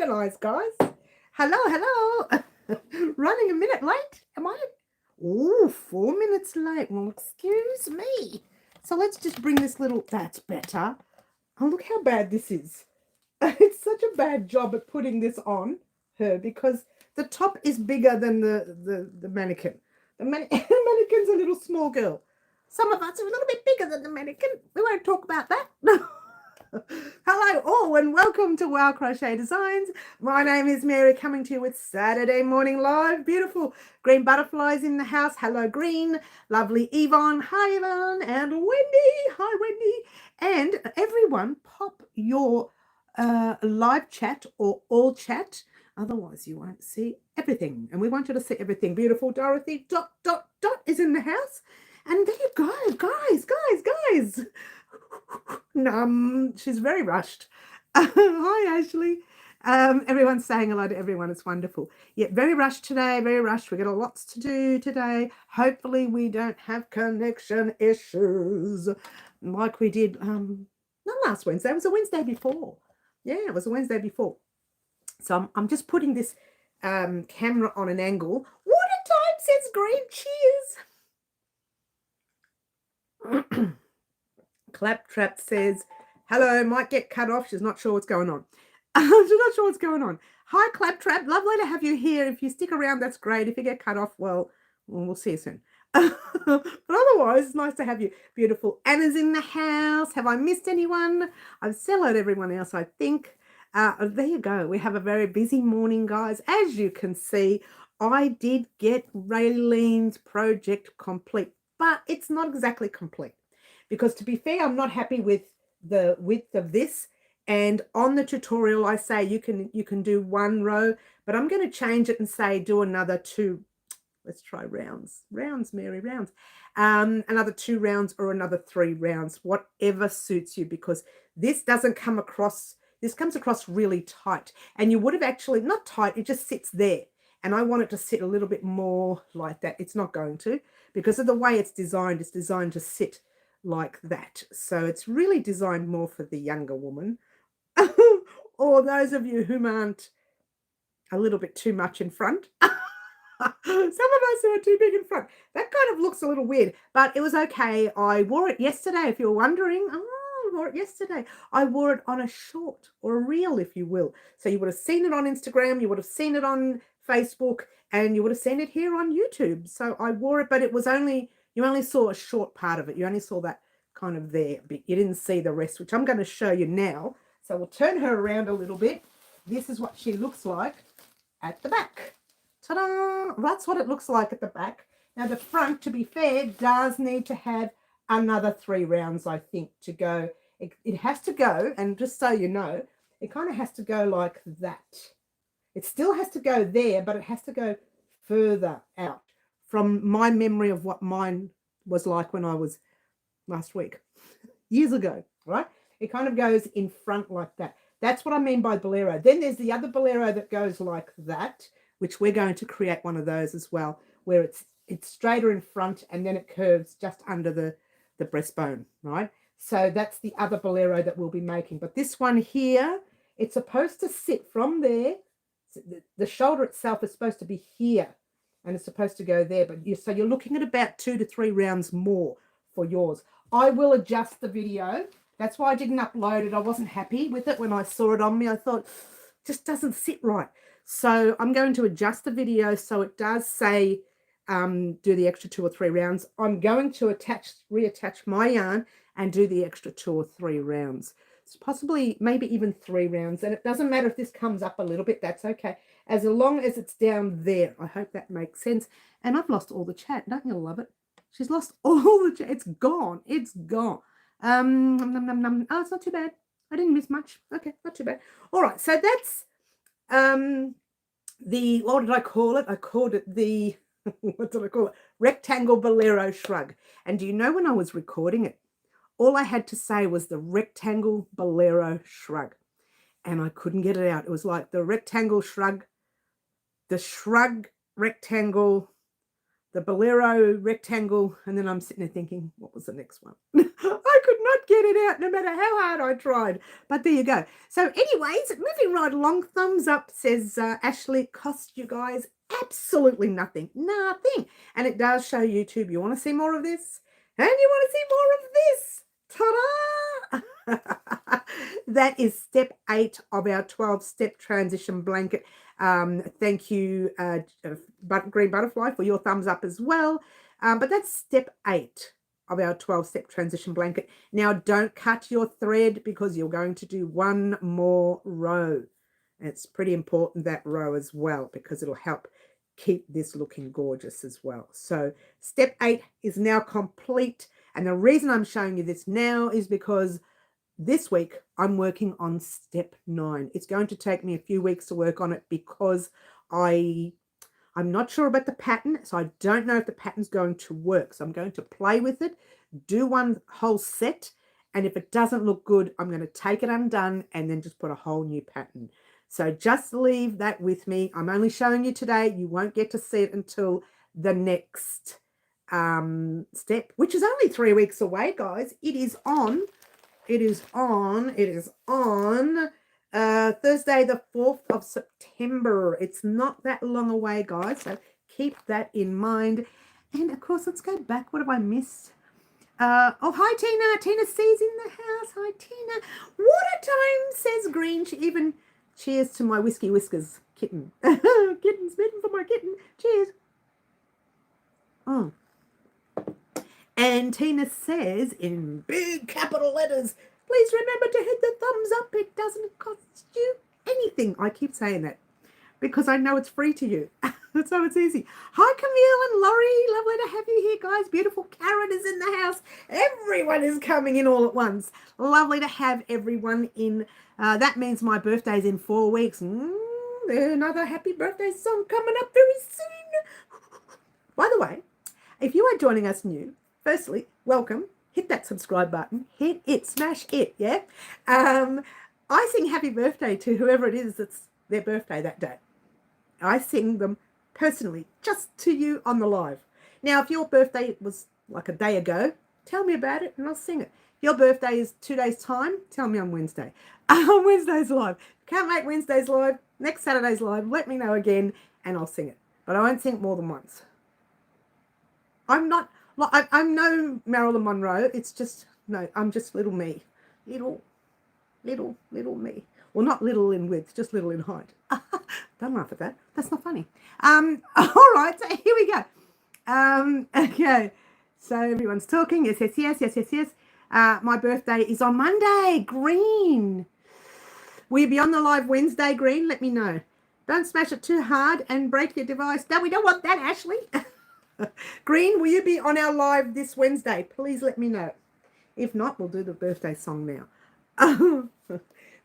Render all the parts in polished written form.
organized, guys. Hello. Running a minute late, am I? Oh, 4 minutes late. Well, excuse me. So let's just bring this little, that's better. Oh, look how bad this is. It's such a bad job at putting this on her because the top is bigger than the mannequin. The mannequin's a little small girl. Some of us are a little bit bigger than the mannequin. We won't talk about that. Hello all and welcome to Wow Crochet Designs. My name is Mary, coming to you with Saturday Morning Live. Beautiful green butterflies in the house. Hello Green. Lovely Yvonne. Hi Yvonne. And Wendy. Hi Wendy. And everyone pop your live chat or all chat. Otherwise you won't see everything. And we want you to see everything. Beautiful Dorothy. ... is in the house. And there you go. Guys. She's very rushed. Hi Ashley. Everyone's saying hello to everyone. It's wonderful. Yeah, very rushed today, very rushed. We've got lots to do today. Hopefully we don't have connection issues like we did not last Wednesday. It was a Wednesday before. Yeah, it was a Wednesday before. So I'm just putting this camera on an angle. Water time, says Green. Cheers. Claptrap says, hello, might get cut off. She's not sure what's going on. She's not sure what's going on. Hi, Claptrap. Lovely to have you here. If you stick around, that's great. If you get cut off, well, we'll see you soon. But otherwise, it's nice to have you. Beautiful. Anna's in the house. Have I missed anyone? I've said hello to everyone else, I think. There you go. We have a very busy morning, guys. As you can see, I did get Raylene's project complete, but it's not exactly complete. Because to be fair, I'm not happy with the width of this. And on the tutorial, I say you can do one row, but I'm going to change it and say do another two. Let's try rounds. Rounds, Mary, rounds. Another 2 rounds or another 3 rounds, whatever suits you, because this doesn't come across, this comes across really tight. And you would have actually, not tight, it just sits there. And I want it to sit a little bit more like that. It's not going to, because of the way it's designed to sit like that. So it's really designed more for the younger woman or those of you who aren't a little bit too much in front. Some of us who are too big in front. That kind of looks a little weird, but it was okay. I wore it yesterday, if you're wondering. I wore it yesterday. I wore it on a short or a reel, if you will. So you would have seen it on Instagram, you would have seen it on Facebook, and you would have seen it here on YouTube. So I wore it, but it was only, you only saw a short part of it. You only saw that kind of there, but you didn't see the rest, which I'm going to show you now. So we'll turn her around a little bit. This is what she looks like at the back. Ta-da! That's what it looks like at the back. Now the front, to be fair, does need to have another 3 rounds, I think, to go. It has to go, and just so you know, it kind of has to go like that. It still has to go there, but it has to go further out from my memory of what mine was like when I was last week, years ago, right? It kind of goes in front like that. That's what I mean by bolero. Then there's the other bolero that goes like that, which we're going to create one of those as well, where it's straighter in front and then it curves just under the breastbone, right? So that's the other bolero that we'll be making. But this one here, it's supposed to sit from there. The shoulder itself is supposed to be here and it's supposed to go there. But so you're looking at about 2 to 3 rounds more for yours. I will adjust the video. That's why I didn't upload it. I wasn't happy with it when I saw it on me. I thought, it just doesn't sit right. So I'm going to adjust the video so it does say do the extra 2 or 3 rounds. I'm going to reattach my yarn and do the extra 2 or 3 rounds. It's possibly maybe even 3 rounds. And it doesn't matter if this comes up a little bit. That's okay. As long as it's down there. I hope that makes sense. And I've lost all the chat. Don't you love it? She's lost all the chat. It's gone. It's gone. Oh, it's not too bad. I didn't miss much. Okay, not too bad. All right, so that's the, what did I call it? I called it the, what did I call it? Rectangle Bolero Shrug. And do you know when I was recording it, all I had to say was the Rectangle Bolero Shrug. And I couldn't get it out. It was like the rectangle shrug, the shrug rectangle, the bolero rectangle, and then I'm sitting there thinking, what was the next one? I could not get it out no matter how hard I tried. But there you go. So anyways, moving right along, thumbs up, says Ashley, cost you guys absolutely nothing. Nothing. And it does show YouTube. You want to see more of this? And you want to see more of this? Ta-da! That is step 8 of our 12-step transition blanket. Thank you, Green Butterfly, for your thumbs up as well. But that's step 8 of our 12-step transition blanket. Now, don't cut your thread because you're going to do one more row. And it's pretty important, that row as well, because it'll help keep this looking gorgeous as well. So step 8 is now complete. And the reason I'm showing you this now is because this week I'm working on step 9. It's going to take me a few weeks to work on it because I'm not sure about the pattern, so I don't know if the pattern's going to work. So I'm going to play with it, do one whole set, and if it doesn't look good, I'm going to take it undone and then just put a whole new pattern. So just leave that with me. I'm only showing you today. You won't get to see it until the next step, which is only 3 weeks away, guys. It is on Thursday, the 4th of September. It's not that long away, guys, so keep that in mind. And of course, let's go back. What have I missed? Oh, hi, Tina. Tina C's in the house. Hi, Tina. What a time, says Green. She even cheers to my Whiskey Whiskers kitten. Kitten smitten for my kitten. Cheers. Oh. And Tina says in big capital letters, please remember to hit the thumbs up. It doesn't cost you anything. I keep saying that because I know it's free to you. So it's easy. Hi, Camille and Laurie. Lovely to have you here, guys. Beautiful Karen is in the house. Everyone is coming in all at once. Lovely to have everyone in. That means my birthday's in 4 weeks. There's another happy birthday song coming up very soon. By the way, if you are joining us new, firstly, welcome. Hit that subscribe button. Hit it. Smash it. Yeah. I sing happy birthday to whoever it is that's their birthday that day. I sing them personally just to you on the live. Now, if your birthday was like a day ago, tell me about it and I'll sing it. Your birthday is 2 days' time, tell me on Wednesday. On Wednesday's live. Can't make Wednesday's live. Next Saturday's live. Let me know again and I'll sing it. But I won't sing it more than once. I'm no Marilyn Monroe. It's just, no, I'm just little me. Little me. Well, not little in width, just little in height. Don't laugh at that. That's not funny. All right, so here we go. Okay, so everyone's talking. Yes. My birthday is on Monday. Green. Will you be on the live Wednesday, Green? Let me know. Don't smash it too hard and break your device. No, we don't want that, Ashley. Green, will you be on our live this Wednesday? Please let me know. If not, we'll do the birthday song now.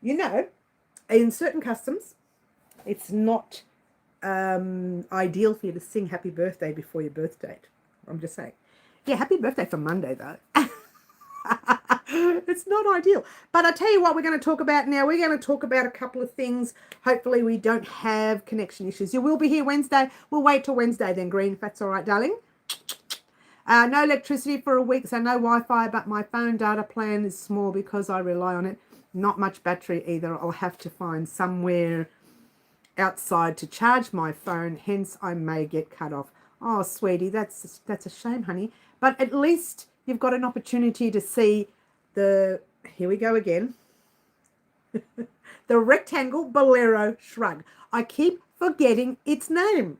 You know, in certain customs, it's not ideal for you to sing happy birthday before your birth date. I'm just saying. Yeah, happy birthday for Monday, though. It's not ideal. But I'll tell you what we're going to talk about now. We're going to talk about a couple of things. Hopefully we don't have connection issues. You will be here Wednesday. We'll wait till Wednesday then, Green, if that's all right, darling. No electricity for a week, so no Wi-Fi, but my phone data plan is small because I rely on it. Not much battery either. I'll have to find somewhere outside to charge my phone, hence I may get cut off. Oh, sweetie, that's a shame, honey. But at least you've got an opportunity to see the, here we go again, the rectangle bolero shrug. I keep forgetting its name.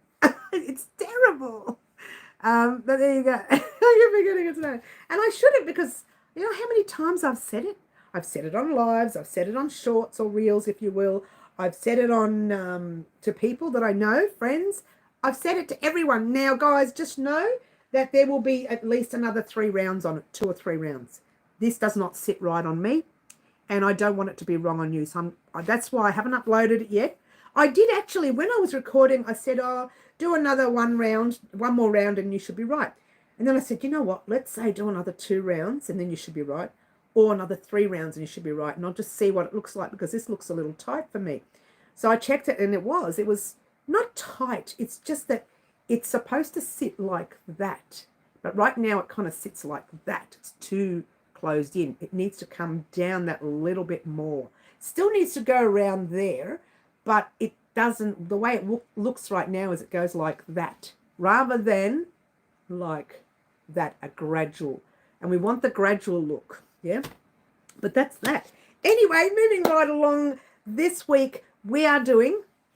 It's terrible. But there you go. I keep forgetting its name. And I shouldn't, because you know how many times I've said it? I've said it on lives. I've said it on shorts or reels, if you will. I've said it on to people that I know, friends. I've said it to everyone. Now, guys, just know that there will be at least another 3 rounds on it, 2 or 3 rounds. This does not sit right on me, and I don't want it to be wrong on you. So that's why I haven't uploaded it yet. I did actually, when I was recording, I said, oh, do another one more round, and you should be right. And then I said, you know what? Let's say do another 2 rounds, and then you should be right. Or another 3 rounds, and you should be right. And I'll just see what it looks like, because this looks a little tight for me. So I checked it, and it was not tight. It's just that it's supposed to sit like that. But right now it kind of sits like that. It's too closed in. It needs to come down that little bit more. Still needs to go around there, but it doesn't, the way it looks right now is it goes like that rather than like that, a gradual. And we want the gradual look, yeah? But that's that. Anyway, moving right along, this week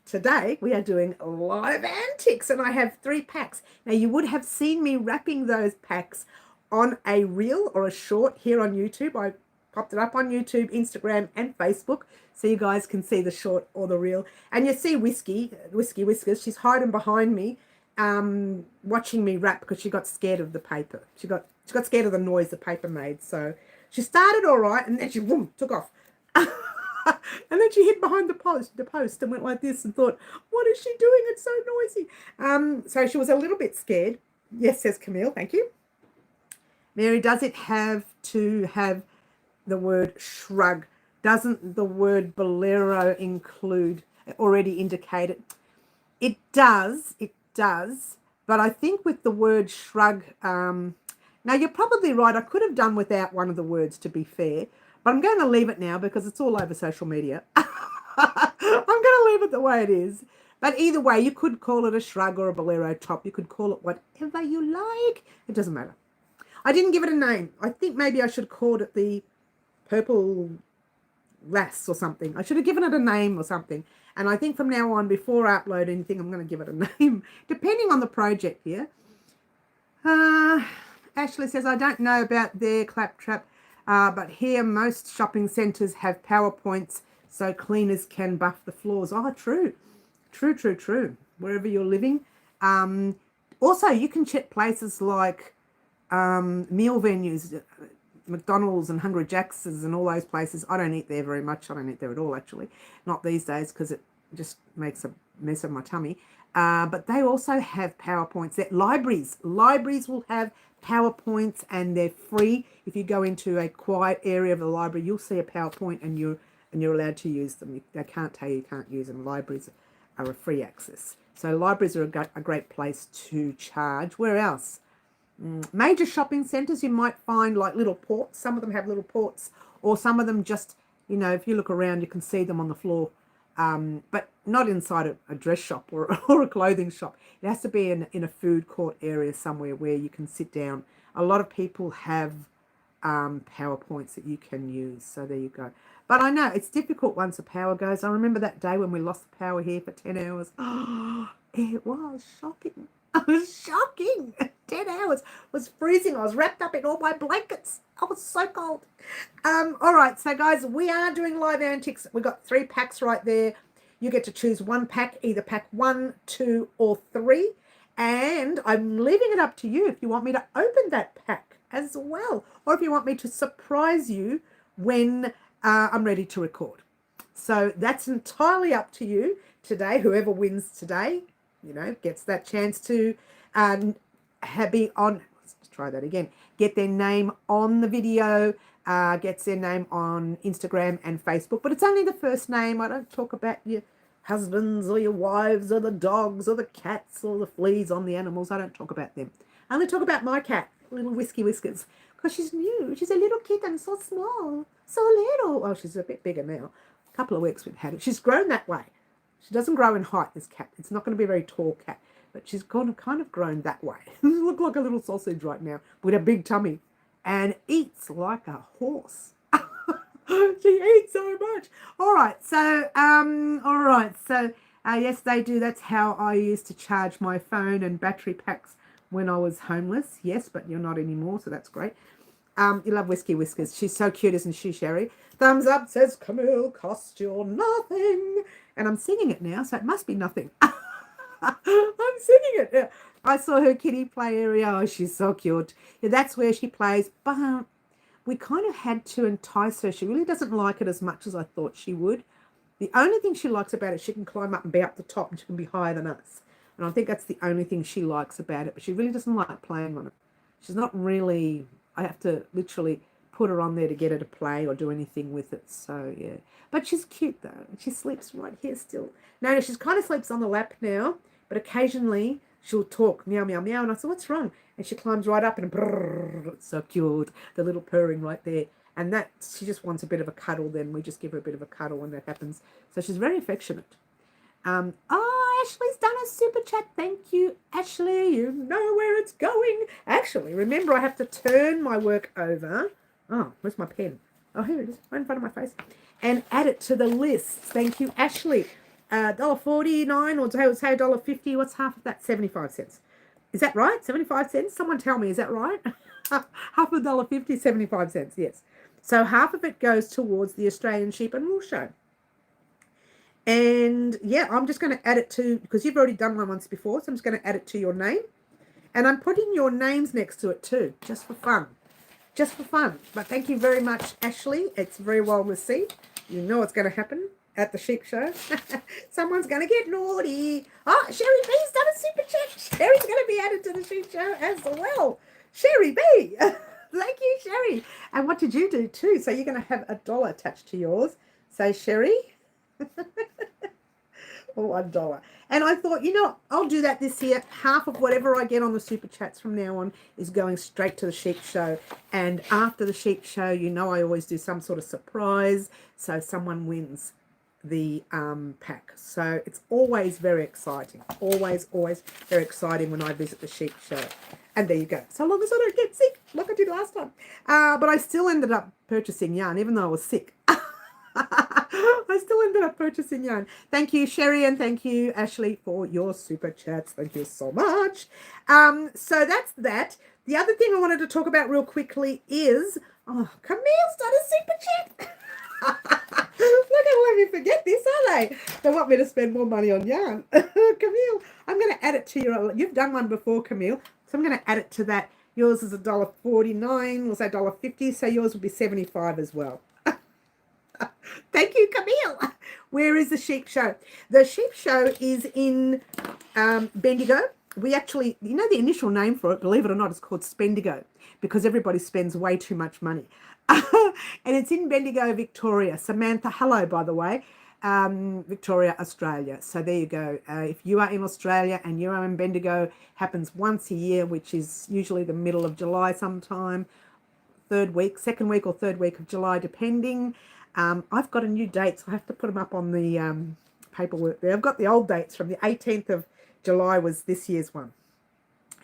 today we are doing live antics, and I have 3 packs. Now you would have seen me wrapping those packs on a reel or a short here on YouTube. I popped it up on YouTube, Instagram and Facebook so you guys can see the short or the reel. And you see Whiskey Whiskers, she's hiding behind me watching me wrap because she got scared of the paper. She got scared of the noise the paper made. So she started all right and then she took off. And then she hid behind the post and went like this and thought, what is she doing? It's so noisy. So she was a little bit scared. Yes, says Camille. Thank you. Mary, does it have to have the word shrug? Doesn't the word bolero include, already indicate it? It does. It does. But I think with the word shrug, now you're probably right. I could have done without one of the words, to be fair. But I'm going to leave it now because it's all over social media. I'm going to leave it the way it is. But either way, you could call it a shrug or a bolero top. You could call it whatever you like. It doesn't matter. I didn't give it a name. I think maybe I should have called it the purple lass or something. I should have given it a name or something. And I think from now on, before I upload anything, I'm going to give it a name, depending on the project here. Ashley says, I don't know about their claptrap. But here most shopping centres have PowerPoints so cleaners can buff the floors. Oh, true. True. Wherever you're living. Also, you can check places like meal venues, McDonald's and Hungry Jack's and all those places. I don't eat there very much. I don't eat there at all, actually. Not these days because it just makes a mess of my tummy. But they also have PowerPoints. Libraries will have PowerPoints and they're free. If you go into a quiet area of the library, you'll see a PowerPoint and you're allowed to use them. They can't tell you can't use them. Libraries are a free access. So libraries are a great place to charge. Where else? Major shopping centres, you might find like little ports. Some of them have little ports, or some of them just, if you look around, you can see them on the floor. But not inside a dress shop or a clothing shop. It has to be in a food court area somewhere where you can sit down. A lot of people have PowerPoints that you can use. So there you go. But I know it's difficult once the power goes. I remember that day when we lost the power here for 10 hours. Oh, it was shocking. It was shocking. 10 hours. It was freezing. I was wrapped up in all my blankets. I was so cold. All right. So, guys, we are doing live antics. We've got 3 packs right there. You get to choose 1 pack, either pack 1, 2, or 3. And I'm leaving it up to you if you want me to open that pack as well, or if you want me to surprise you when I'm ready to record. So that's entirely up to you today. Whoever wins today, gets that chance to be on, let's try that again, get their name on the video, gets their name on Instagram and Facebook, but it's only the first name. I don't talk about your husbands or your wives or the dogs or the cats or the fleas on the animals. I don't talk about them. I only talk about my cat, little Whiskey Whiskers, because she's new. She's a little kitten, so small, so little. Well, she's a bit bigger now. A couple of weeks we've had it. She's grown that way. She doesn't grow in height, this cat. It's not going to be a very tall cat, but she's kind of grown that way. Look like a little sausage right now with a big tummy and eats like a horse. She eats so much. All right. So, yes, they do. That's how I used to charge my phone and battery packs when I was homeless. Yes, but you're not anymore, so that's great. You love Whiskey Whiskers. She's so cute, isn't she, Sherry? Thumbs up, says Camille, cost you nothing. And I'm singing it now, so it must be nothing. I'm singing it. Yeah. I saw her kitty play area. Oh, she's so cute. Yeah, that's where she plays. But we kind of had to entice her. She really doesn't like it as much as I thought she would. The only thing she likes about it, she can climb up and be up the top and she can be higher than us. And I think that's the only thing she likes about it. But she really doesn't like playing on it. She's not really, I have to literally put her on there to get her to play or do anything with it. So, yeah. But she's cute, though. She sleeps right here still. No, she kind of sleeps on the lap now. But occasionally she'll talk, meow, meow, meow. And I said, what's wrong? And she climbs right up and brrr, it's so cute, the little purring right there. And that, she just wants a bit of a cuddle. Then we just give her a bit of a cuddle when that happens. So she's very affectionate. Oh, Ashley's done a super chat. Thank you, Ashley. You know where it's going. Actually, remember, I have to turn my work over. Oh, where's my pen? Oh, here it is, right in front of my face. And add it to the list. Thank you, Ashley. $1.49 or say $1.50. What's half of that? 75 cents. Is that right? 75 cents? Someone tell me, is that right? Half of $1.50, 75 cents, yes. So half of it goes towards the Australian Sheep and Wool Show. And yeah, I'm just going to add it to, because you've already done one once before, so I'm just going to add it to your name. And I'm putting your names next to it too, just for fun. Just for fun. But thank you very much, Ashley. It's very well received. You know what's going to happen at the sheep show. Someone's going to get naughty. Oh, Sherry B's done a super chat. Sherry's going to be added to the sheep show as well. Sherry B. Thank you, Sherry. And what did you do too? So you're going to have $1 attached to yours. Say, Sherry. Or $1. And I thought, you know, I'll do that this year. Half of whatever I get on the super chats from now on is going straight to the sheep show. And after the sheep show, you know, I always do some sort of surprise, so someone wins the pack. So it's always very exciting. Always very exciting when I visit the sheep show. And there you go. So long as I don't get sick, like I did last time. But I still ended up purchasing yarn, even though I was sick. I still ended up purchasing yarn. Thank you, Sherry, and thank you, Ashley, for your super chats. Thank you so much. So that's that. The other thing I wanted to talk about real quickly is, oh, Camille's done a super chat. Look at let me forget this, are they? They want me to spend more money on yarn. Camille, I'm going to add it to your, you've done one before, Camille, so I'm going to add it to that. Yours is $1.49, we'll say $1.50, so yours will be 75 as well. Thank you, Camille. Where is the sheep show? The sheep show is in Bendigo. We actually, you know, the initial name for it, believe it or not, is called Spendigo because everybody spends way too much money. And it's in Bendigo, Victoria. Samantha, hello, by the way. Victoria, Australia. So there you go. If you are in Australia and you are in Bendigo, happens once a year, which is usually the middle of July sometime, second week or third week of July, depending. I've got a new date, so I have to put them up on the paperwork there. I've got the old dates from the 18th of July was this year's one,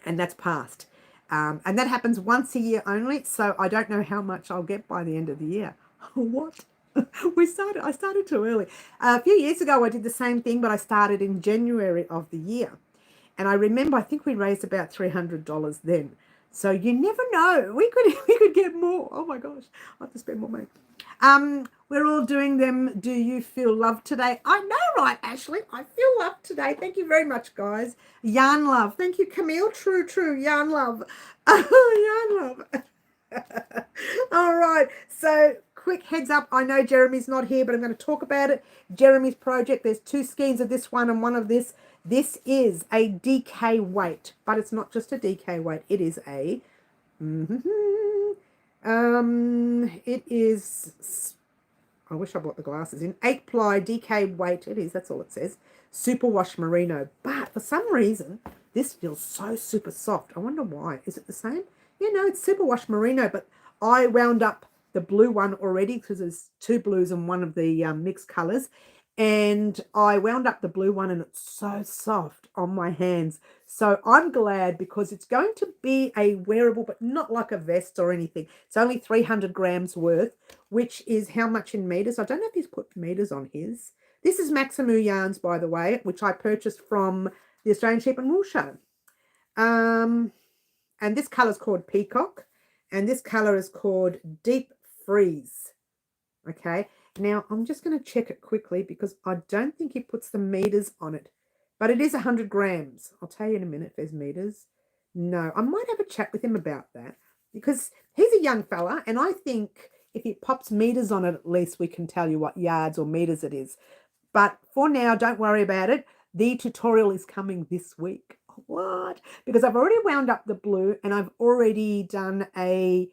and that's passed. And that happens once a year only, so I don't know how much I'll get by the end of the year. What? I started too early. A few years ago, I did the same thing, but I started in January of the year. And I remember, I think we raised about $300 then. So you never know. We could get more. Oh my gosh, I have to spend more money. We're all doing them. Do you feel loved today? I know, right, Ashley? I feel loved today. Thank you very much, guys. Yarn love. Thank you, Camille. True. Yarn love. Yarn love. All right. So quick heads up. I know Jeremy's not here, but I'm going to talk about it. Jeremy's project. There's 2 skeins of this one and one of this. This is a DK weight, but it's not just a DK weight. It is a... it is, I wish I brought the glasses in, 8-ply DK weight, it is, that's all it says, superwash merino, but for some reason, this feels so super soft. I wonder why. Is it the same? Yeah, no, it's superwash merino, but I wound up the blue one already because there's 2 blues and one of the mixed colors, and I wound up the blue one and it's so soft on my hands. So I'm glad because it's going to be a wearable, but not like a vest or anything. It's only 300 grams worth, which is how much in meters? I don't know if he's put meters on his. This is Maximu Yarns, by the way, which I purchased from the Australian Sheep and Wool Show. And this color is called Peacock, and this color is called Deep Freeze. Okay. Now, I'm just going to check it quickly because I don't think he puts the meters on it. But it is 100 grams. I'll tell you in a minute if there's meters. No, I might have a chat with him about that because he's a young fella. And I think if he pops meters on it, at least we can tell you what yards or meters it is. But for now, don't worry about it. The tutorial is coming this week. What? Because I've already wound up the blue and I've already done a...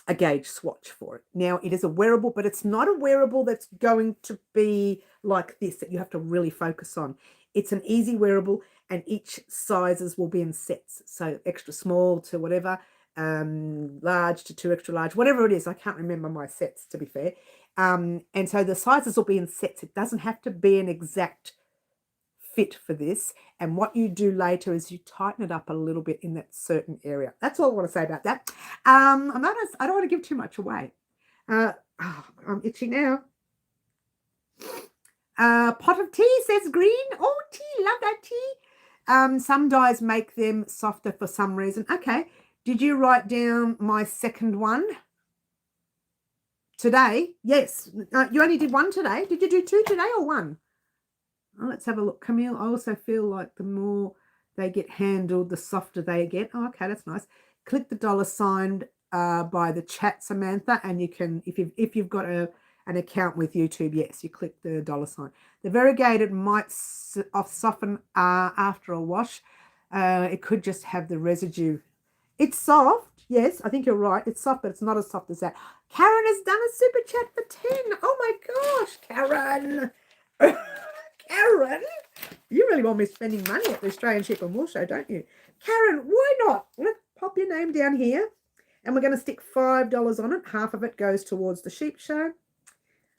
a gauge swatch for it. Now, it is a wearable, but it's not a wearable that's going to be like this, that you have to really focus on. It's an easy wearable, and each sizes will be in sets. So extra small to whatever, large to 2 extra large, whatever it is. I can't remember my sets, to be fair. And so the sizes will be in sets. It doesn't have to be an exact fit for this. And what you do later is you tighten it up a little bit in that certain area. That's all I want to say about that. I don't want to give too much away. I'm itchy now. Pot of tea, says Green. Oh, tea, love that tea. Some dyes make them softer for some reason. Okay, did you write down my second one today? Yes. You only did one today. Did you do 2 today or 1? Oh, let's have a look. Camille, I also feel like the more they get handled, the softer they get. Oh, okay, that's nice. Click the $sign by the chat, Samantha, and you can, if you've got an account with YouTube, yes, you click the $sign. The variegated might soften after a wash. It could just have the residue. It's soft. Yes, I think you're right. It's soft, but it's not as soft as that. Karen has done a super chat for 10. Oh my gosh, Karen. Karen, you really want me spending money at the Australian Sheep and Wool Show, don't you? Karen, why not? Let's pop your name down here, and we're going to stick $5 on it. Half of it goes towards the sheep show.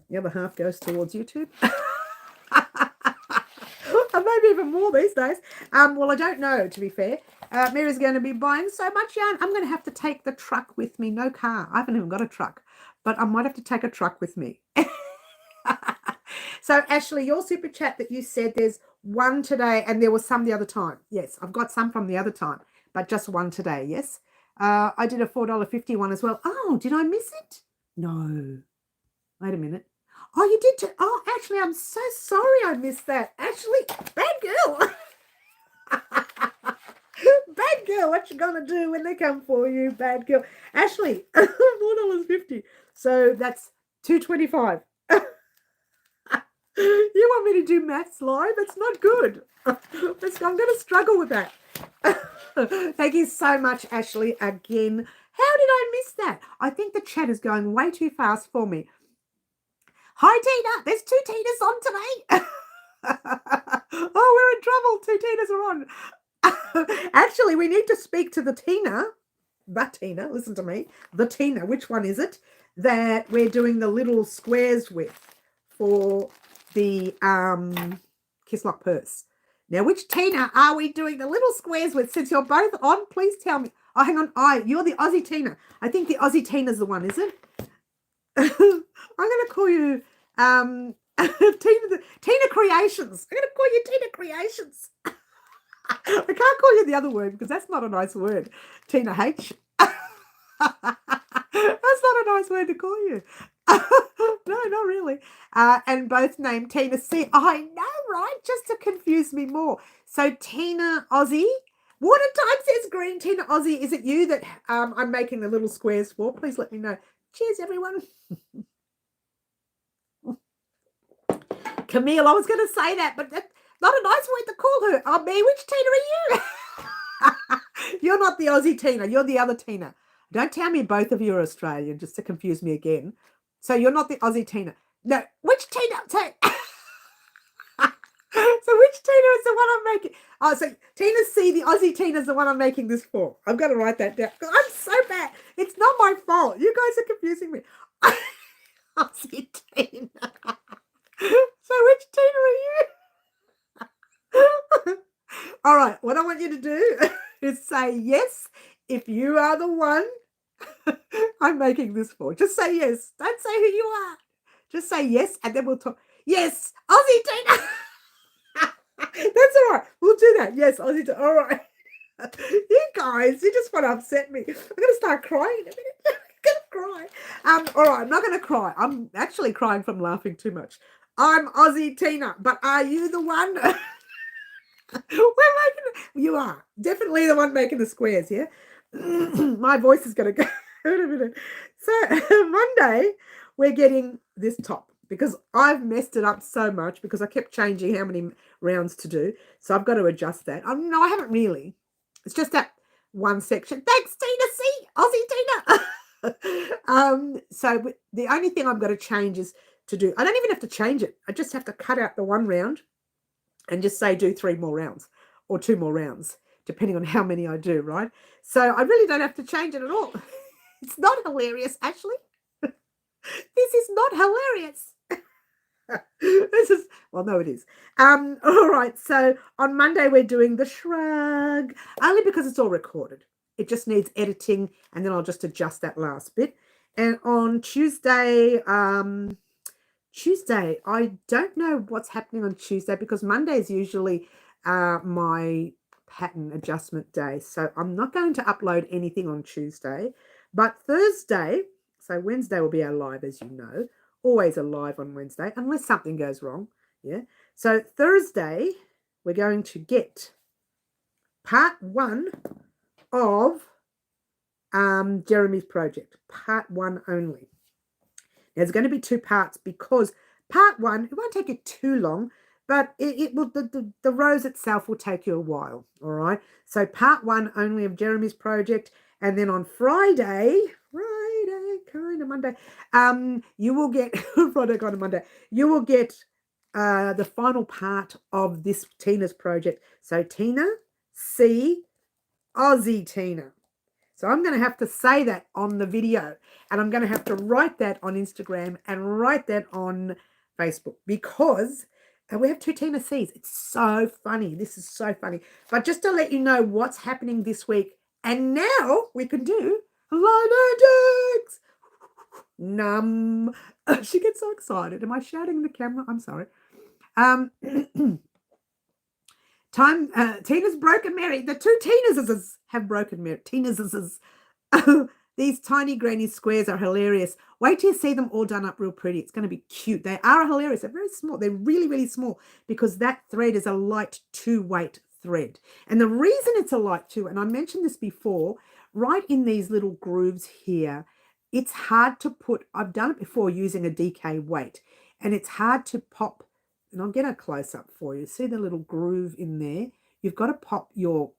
The other half goes towards YouTube. And maybe even more these days. Well, I don't know, to be fair. Mary's going to be buying so much yarn. I'm going to have to take the truck with me. No car. I haven't even got a truck, but I might have to take a truck with me. So, Ashley, your super chat that you said there's 1 today and there was some the other time. Yes, I've got some from the other time, but just 1 today, yes. I did a $4.50 one as well. Oh, did I miss it? No. Wait a minute. Oh, you did too. Oh, Ashley, I'm so sorry I missed that. Ashley, bad girl. Bad girl, what you gonna do when they come for you, bad girl? Ashley, $4.50. So that's $2.25. You want me to do maths live? It's not good. I'm going to struggle with that. Thank you so much, Ashley, again. How did I miss that? I think the chat is going way too fast for me. Hi, Tina. There's 2 Tinas on today. Oh, we're in trouble. 2 Tinas are on. Actually, we need to speak to the Tina. Listen to me. The Tina, which one is it? That we're doing the little squares with for the Kisslock purse. Now, which Tina are we doing the little squares with? Since you're both on, please tell me. Oh, hang on. You're the Aussie Tina. I think the Aussie Tina's the one, is it? I'm going to call you Tina Creations. I'm going to call you Tina Creations. I can't call you the other word because that's not a nice word. Tina H. That's not a nice word to call you. No, not really. And both named Tina C. I know, right? Just to confuse me more. So Tina Aussie. Water Time says Green. Tina Aussie. Is it you that I'm making the little squares for? Please let me know. Cheers, everyone. Camille, I was going to say that, but that's not a nice word to call her. Oh, me, which Tina are you? You're not the Aussie Tina. You're the other Tina. Don't tell me both of you are Australian, just to confuse me again. So you're not the Aussie Tina. No, which Tina? So which Tina is the one I'm making? Oh, so Tina C, the Aussie Tina is the one I'm making this for. I've got to write that down. I'm so bad. It's not my fault. You guys are confusing me. Aussie Tina. So which Tina are you? All right, what I want you to do is say yes if you are the one I'm making this for. Just say yes. Don't say who you are. Just say yes, and then we'll talk. Yes, Aussie Tina. That's all right. We'll do that. Yes, Aussie Tina. All right. You guys, you just want to upset me. I'm going to start crying in a minute. I'm going to cry. All right, I'm not going to cry. I'm actually crying from laughing too much. I'm Aussie Tina, but are you the one? You are definitely the one making the squares, yeah? My voice is going to go in a minute. So Monday, we're getting this top because I've messed it up so much because I kept changing how many rounds to do. So I've got to adjust that. No, I haven't really. It's just that one section. Thanks, Tina C. Aussie Tina. So the only thing I'm going to change is to do, I don't even have to change it. I just have to cut out the one round and just say do 3 more rounds or 2 more rounds, depending on how many I do, right? So I really don't have to change it at all. It's not hilarious, actually. This is not hilarious. This is, well, no, it is. All right, so on Monday we're doing the shrug, only because it's all recorded. It just needs editing, and then I'll just adjust that last bit. And on Tuesday, I don't know what's happening on Tuesday because Monday is usually my pattern adjustment day. So I'm not going to upload anything on Tuesday, but Thursday, so Wednesday will be our live, as you know, always a live on Wednesday, unless something goes wrong. Yeah. So Thursday, we're going to get part 1 of Jeremy's project, part 1 only. There's going to be 2 parts because part 1, it won't take you too long, but it will, the rows itself will take you a while. All right. So part 1 only of Jeremy's project. And then on Friday, kind of Monday, you will get, Friday, kind of Monday, you will get the final part of this Tina's project. So Tina, C, Aussie Tina. So I'm going to have to say that on the video, and I'm going to have to write that on Instagram and write that on Facebook because we have 2 Tina C's. It's so funny. This is so funny. But just to let you know what's happening this week, and now we can do line edits. Num. She gets so excited. Am I shouting in the camera? I'm sorry. Tina's broken Mary. The 2 Tinas have broken Mary. Tinas. These tiny granny squares are hilarious. Wait till you see them all done up real pretty. It's going to be cute. They are hilarious. They're very small. They're really, really small because that thread is a light 2-weight thread. And the reason it's a light 2, and I mentioned this before, right in these little grooves here, it's hard to put, I've done it before using a DK weight, and it's hard to pop, and I'll get a close-up for you. See the little groove in there? You've got to pop your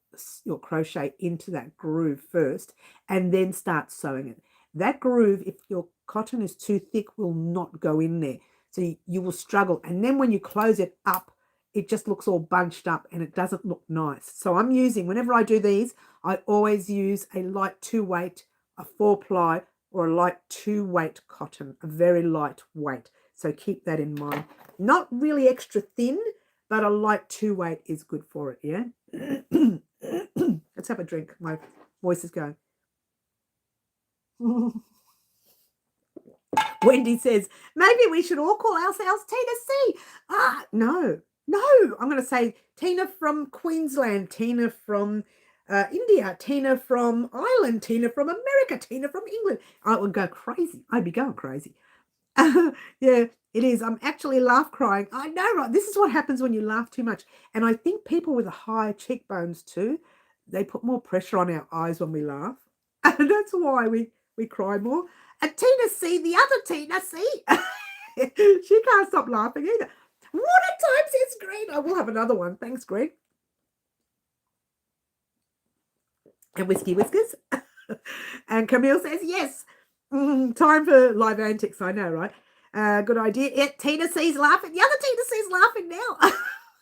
crochet into that groove first and then start sewing it. That groove, if your cotton is too thick, will not go in there. So you will struggle. And then when you close it up, it just looks all bunched up and it doesn't look nice. So I'm using, whenever I do these, I always use a light 2-weight, a 4-ply, or a light 2-weight cotton, a very light weight. So keep that in mind. Not really extra thin, but a light 2-weight is good for it, yeah? Let's have a drink. My voice is going. Wendy says, maybe we should all call ourselves Tina C. No. I'm going to say Tina from Queensland, Tina from India, Tina from Ireland, Tina from America, Tina from England. I would go crazy. I'd be going crazy. Yeah, it is. I'm actually laugh crying. I know, right? This is what happens when you laugh too much. And I think people with high cheekbones too, they put more pressure on our eyes when we laugh. And that's why we cry more. And Tina C, the other Tina C, she can't stop laughing either. What a time, says Green. I will have another one. Thanks, Green. And Whiskey Whiskers. And Camille says, yes. Time for live antics. I know, right? Good idea. Yeah, Tina C's laughing. The other Tina C's laughing now. I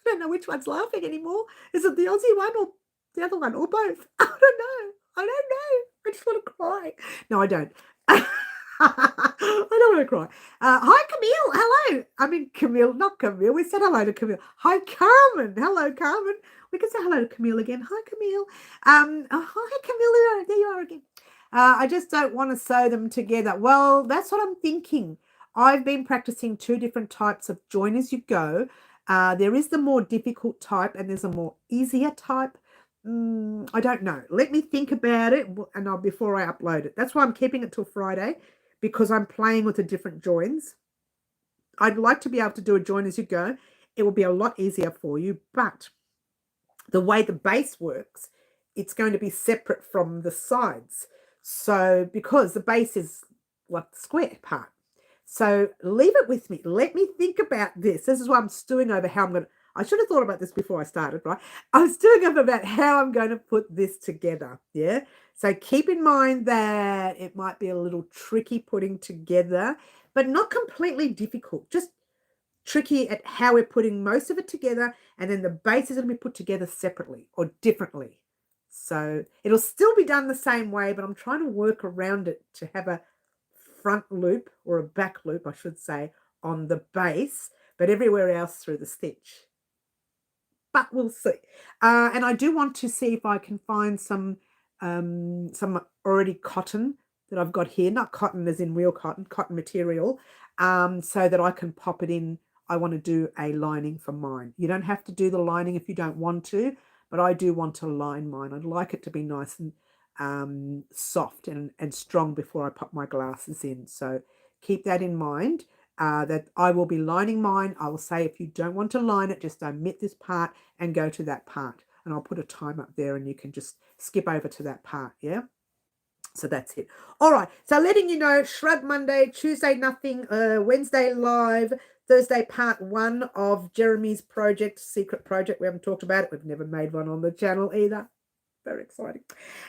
don't know which one's laughing anymore. Is it the Aussie one or the other one or both? I don't know. I just want to cry. No, I don't. I don't want to cry. Hi, Camille. Hello. I mean, Camille, not Camille. We said hello to Camille. Hi, Carmen. Hello, Carmen. We can say hello to Camille again. Hi, Camille. Hi, Camille. There you are again. I just don't want to sew them together. Well, that's what I'm thinking. I've been practicing 2 different types of join as you go. There is the more difficult type and there's a more easier type. I don't know. Let me think about it and before I upload it. That's why I'm keeping it till Friday, because I'm playing with the different joins. I'd like to be able to do a join as you go. It will be a lot easier for you, but the way the base works, it's going to be separate from the sides. So because the base is like the square part. So leave it with me. Let me think about this. This is why I'm stewing over how I should have thought about this before I started, right? I was doing up about how I'm going to put this together, yeah? So keep in mind that it might be a little tricky putting together, but not completely difficult, just tricky at how we're putting most of it together, and then the base is going to be put together separately or differently. So it'll still be done the same way, but I'm trying to work around it to have a front loop, or a back loop, I should say, on the base, but everywhere else through the stitch. But we'll see. And I do want to see if I can find some already cotton that I've got here, not cotton as in real cotton, cotton material, so that I can pop it in. I want to do a lining for mine. You don't have to do the lining if you don't want to, but I do want to line mine. I'd like it to be nice and soft and strong before I pop my glasses in. So keep that in mind. That I will be lining mine. I will say if you don't want to line it, just omit this part and go to that part. And I'll put a time up there and you can just skip over to that part, yeah? So that's it. All right, so letting you know, Shrug Monday, Tuesday nothing, Wednesday live, Thursday part 1 of Jeremy's project, secret project. We haven't talked about it. We've never made one on the channel either. Very exciting.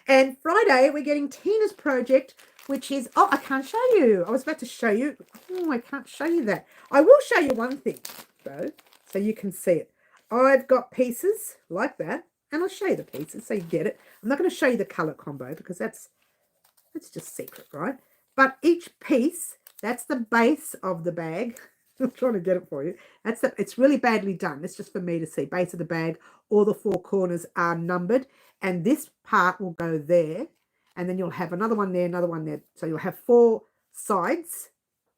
And Friday, we're getting Tina's project, which is, oh, I can't show you. I was about to show you. Oh, I can't show you that. I will show you one thing, though, so you can see it. I've got pieces like that, and I'll show you the pieces so you get it. I'm not going to show you the colour combo because that's just secret, right? But each piece, that's the base of the bag. I'm trying to get it for you. It's really badly done. It's just for me to see. Base of the bag, all the 4 corners are numbered, and this part will go there, and then you'll have another one there, another one there. So you'll have 4 sides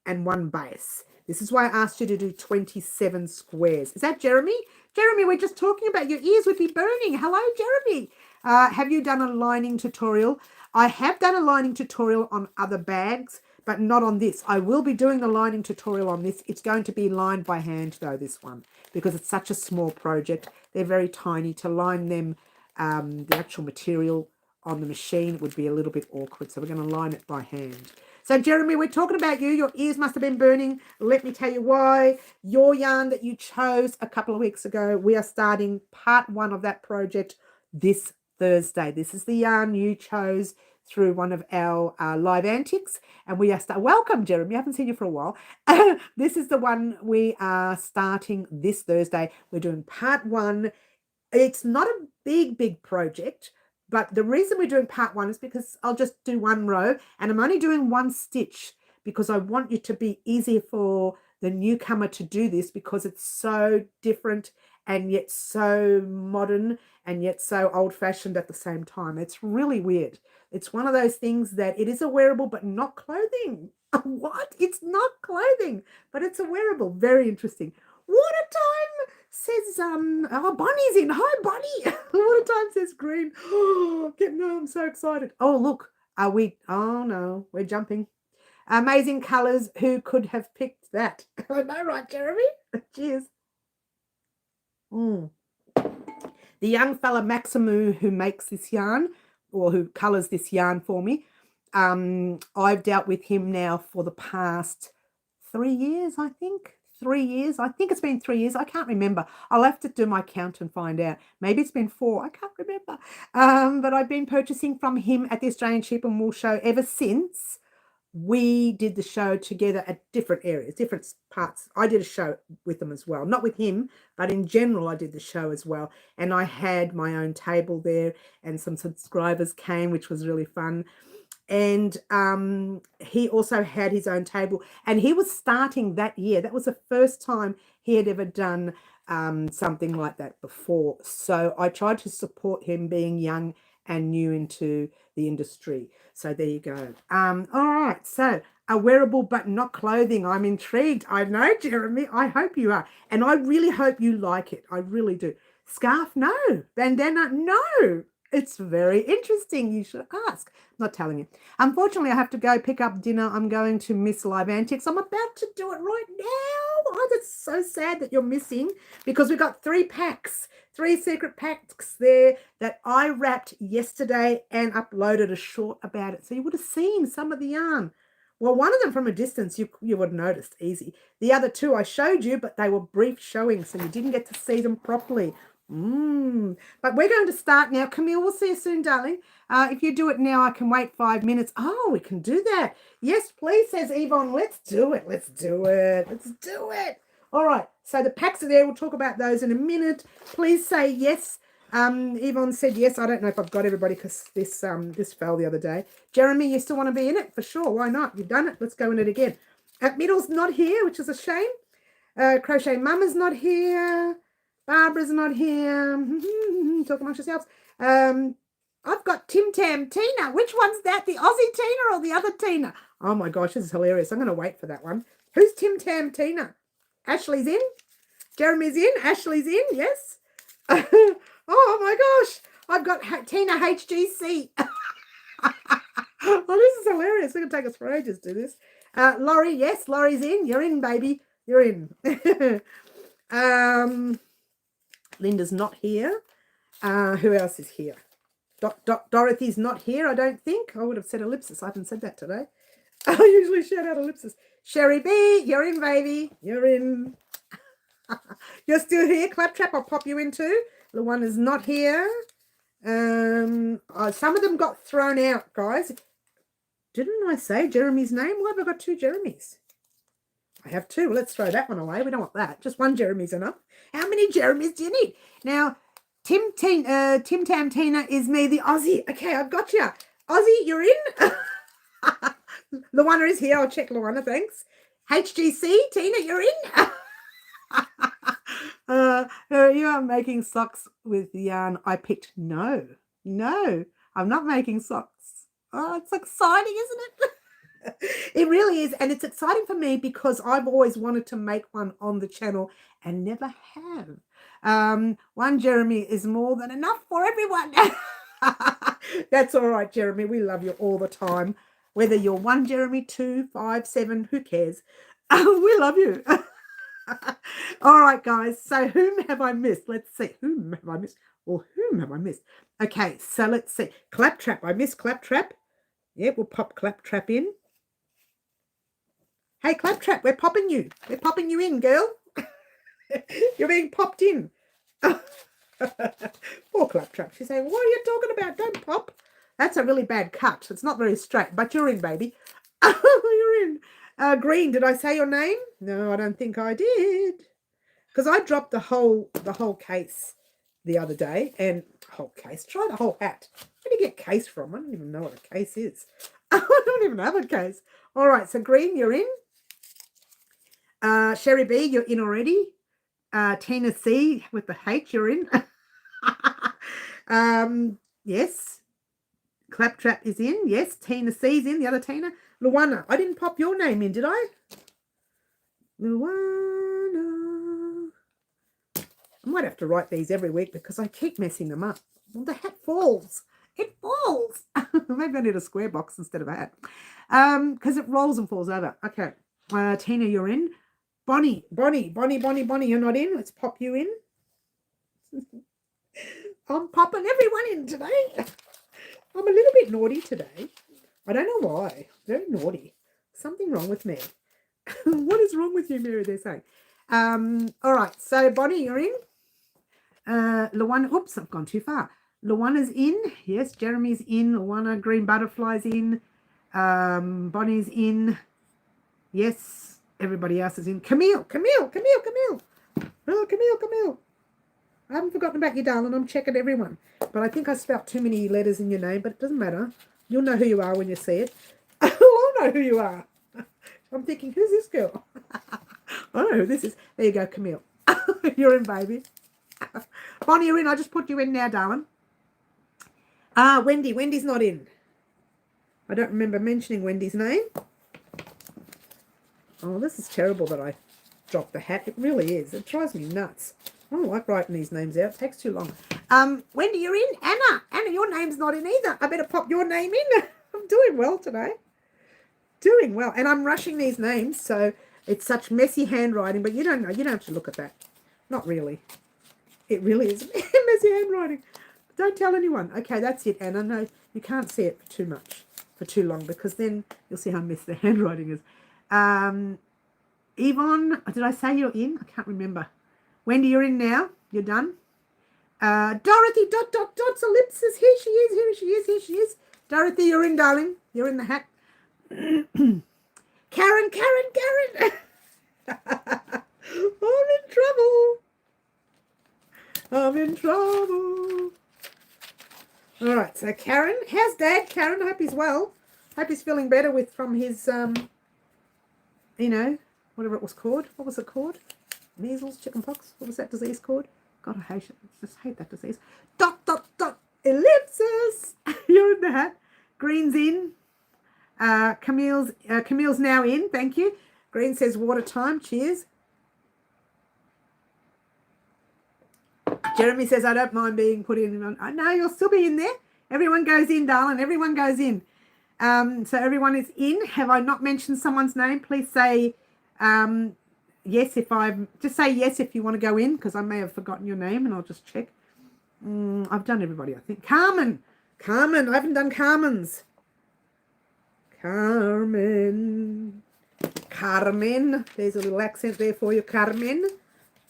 and 1 base. This is why I asked you to do 27 squares. Is that Jeremy? Jeremy, we're just talking about your ears would be burning. Hello, Jeremy. Have you done a lining tutorial? I have done a lining tutorial on other bags, but not on this. I will be doing the lining tutorial on this. It's going to be lined by hand, though, this one, because it's such a small project. They're very tiny. To line them, the actual material on the machine would be a little bit awkward, so we're going to line it by hand. So, Jeremy, we're talking about you. Your ears must have been burning. Let me tell you why. Your yarn that you chose a couple of weeks ago, we are starting part 1 of that project this Thursday. This is the yarn you chose through one of our live antics, and we are welcome, Jeremy. I haven't seen you for a while. This is the one we are starting this Thursday. We're doing part 1. It's not a big project, but the reason we're doing part 1 is because I'll just do 1 row, and I'm only doing 1 stitch because I want you to be easy for the newcomer to do this, because it's so different and yet so modern and yet so old-fashioned at the same time. It's really weird. It's one of those things that it is a wearable but not clothing. What? It's not clothing, but it's a wearable. Very interesting. Water time says, oh, Bonnie's in. Hi, Bonnie. Water time says green. Oh, I'm so excited. Oh, look. Are we? Oh, no. We're jumping. Amazing colours. Who could have picked that? I know, right, Jeremy? Cheers. The young fella Maximu who makes this yarn, or who colours this yarn for me, I've dealt with him now for the past 3 years, I think. 3 years. I think it's been 3 years. I can't remember. I'll have to do my count and find out. Maybe it's been 4. I can't remember. But I've been purchasing from him at the Australian Sheep and Wool Show ever since we did the show together at different areas, different parts. I did a show with them as well. Not with him, but in general, I did the show as well. And I had my own table there, and some subscribers came, which was really fun. And he also had his own table, and he was starting that year. That was the first time he had ever done something like that before. So I tried to support him, being young and new into the industry. So there you go. All right. So a wearable but not clothing. I'm intrigued. I know, Jeremy. I hope you are. And I really hope you like it. I really do. Scarf? No. Bandana? No. It's very interesting. You should ask. I'm not telling you. Unfortunately, I have to go pick up dinner. I'm going to miss Live Antics. I'm about to do it right now. Oh, that's so sad that you're missing, because we've got 3 packs, 3 secret packs there that I wrapped yesterday and uploaded a short about it. So you would have seen some of the yarn. Well, one of them from a distance, you would have noticed, easy. The other two I showed you, but they were brief showings, so you didn't get to see them properly. But we're going to start now. Camille, we'll see you soon, darling. If you do it now, I can wait 5 minutes. Oh, we can do that. Yes, please, says Yvonne. Let's do it. Let's do it. Let's do it. All right. So the packs are there. We'll talk about those in a minute. Please say yes. Yvonne said yes. I don't know if I've got everybody because this fell the other day. Jeremy, you still want to be in it? For sure. Why not? You've done it. Let's go in it again. Middle's not here, which is a shame. Crochet Mama's not here. Barbara's not here. Talk amongst yourselves. I've got Tim Tam Tina. Which one's that? The Aussie Tina or the other Tina? Oh my gosh, this is hilarious. I'm going to wait for that one. Who's Tim Tam Tina? Ashley's in. Jeremy's in. Ashley's in. Yes. Oh my gosh. I've got Tina HGC. Oh, this is hilarious. It's going to take us for ages to do this. Laurie, yes. Laurie's in. You're in, baby. You're in. Linda's not here. Who else is here? Dorothy's not here, I don't think. I would have said ellipsis. I haven't said that today. I usually shout out ellipsis. Sherry B, you're in, baby. You're in. You're still here. Claptrap, I'll pop you in too. The one is not here. Some of them got thrown out, guys. Didn't I say Jeremy's name? Why have I got two Jeremys? I have two. Let's throw that one away. We don't want that. Just one Jeremy's enough. How many Jeremys do you need? Now, Tim Tam Tina is me, the Aussie. Okay, I've got you. Aussie, you're in. Luana is here. I'll check Luana, thanks. HGC, Tina, you're in. You are making socks with the yarn I picked. No, I'm not making socks. Oh, it's exciting, isn't it? It really is, and it's exciting for me because I've always wanted to make one on the channel and never have. One Jeremy is more than enough for everyone. That's all right, Jeremy. We love you all the time. Whether you're 1 Jeremy, 2, 5, 7, who cares? We love you. All right, guys. So whom have I missed? Let's see. Whom have I missed? Or whom have I missed? Okay, so let's see. Claptrap. I missed Claptrap. Yeah, we'll pop Claptrap in. Hey, Claptrap, we're popping you. We're popping you in, girl. You're being popped in. Poor Claptrap. She's saying, what are you talking about? Don't pop. That's a really bad cut. It's not very straight, but you're in, baby. You're in. Green, did I say your name? No, I don't think I did. Because I dropped the whole case the other day. And whole case. Try the whole hat. Where do you get case from? I don't even know what a case is. I don't even have a case. All right, so Green, you're in. Sherry B, you're in already. Tina C with the H, you're in. Yes. Claptrap is in. Yes, Tina C's in. The other Tina. Luana, I didn't pop your name in, did I? Luana. I might have to write these every week because I keep messing them up. Well, the hat falls. It falls. Maybe I need a square box instead of a hat. Because it rolls and falls over. Okay. Tina, you're in. Bonnie, you're not in. Let's pop you in. I'm popping everyone in today. I'm a little bit naughty today. I don't know why. Very naughty. Something wrong with me. What is wrong with you, Mary? They're saying. All right. So, Bonnie, you're in. Luana. Oops, I've gone too far. Luana's in. Yes, Jeremy's in. Luana, Green Butterfly's in. Bonnie's in. Yes. Everybody else is in. Camille. Oh, Camille. I haven't forgotten about you, darling. I'm checking everyone. But I think I spelt too many letters in your name, but it doesn't matter. You'll know who you are when you see it. I'll know who you are. I'm thinking, who's this girl? I don't know who this is. There you go, Camille. You're in, baby. Bonnie, you're in. I just put you in now, darling. Wendy. Wendy's not in. I don't remember mentioning Wendy's name. Oh, this is terrible that I dropped the hat. It really is. It drives me nuts. I don't like writing these names out. It takes too long. Wendy, you're in. Anna, your name's not in either. I better pop your name in. I'm doing well today. Doing well. And I'm rushing these names, so it's such messy handwriting, but you don't know. You don't have to look at that. Not really. It really is messy handwriting. Don't tell anyone. Okay, that's it, Anna. No, you can't see it too much. for too long, because then you'll see how messy the handwriting is. Yvonne, did I say you're in? I can't remember. Wendy, you're in now. You're done. Dorothy, ... ellipsis. Here she is, here she is, here she is. Dorothy, you're in, darling. You're in the hat. Karen. I'm in trouble. All right, so Karen, how's Dad? Karen, I hope he's well. Hope he's feeling better from his, whatever it was called. What was it called? Measles, chickenpox. What was that disease called? God, I hate it. I just hate that disease. ... Ellipsis. You're in the hat. Green's in. Camille's now in. Thank you. Green says water time. Cheers. Jeremy says, I don't mind being put in. I know you'll still be in there. Everyone goes in, darling. Everyone goes in. So everyone is in. Have I not mentioned someone's name? Please say yes just say yes if you want to go in, because I may have forgotten your name and I'll just check. I've done everybody, I think. Carmen, I haven't done Carmen's. Carmen. There's a little accent there for you, Carmen.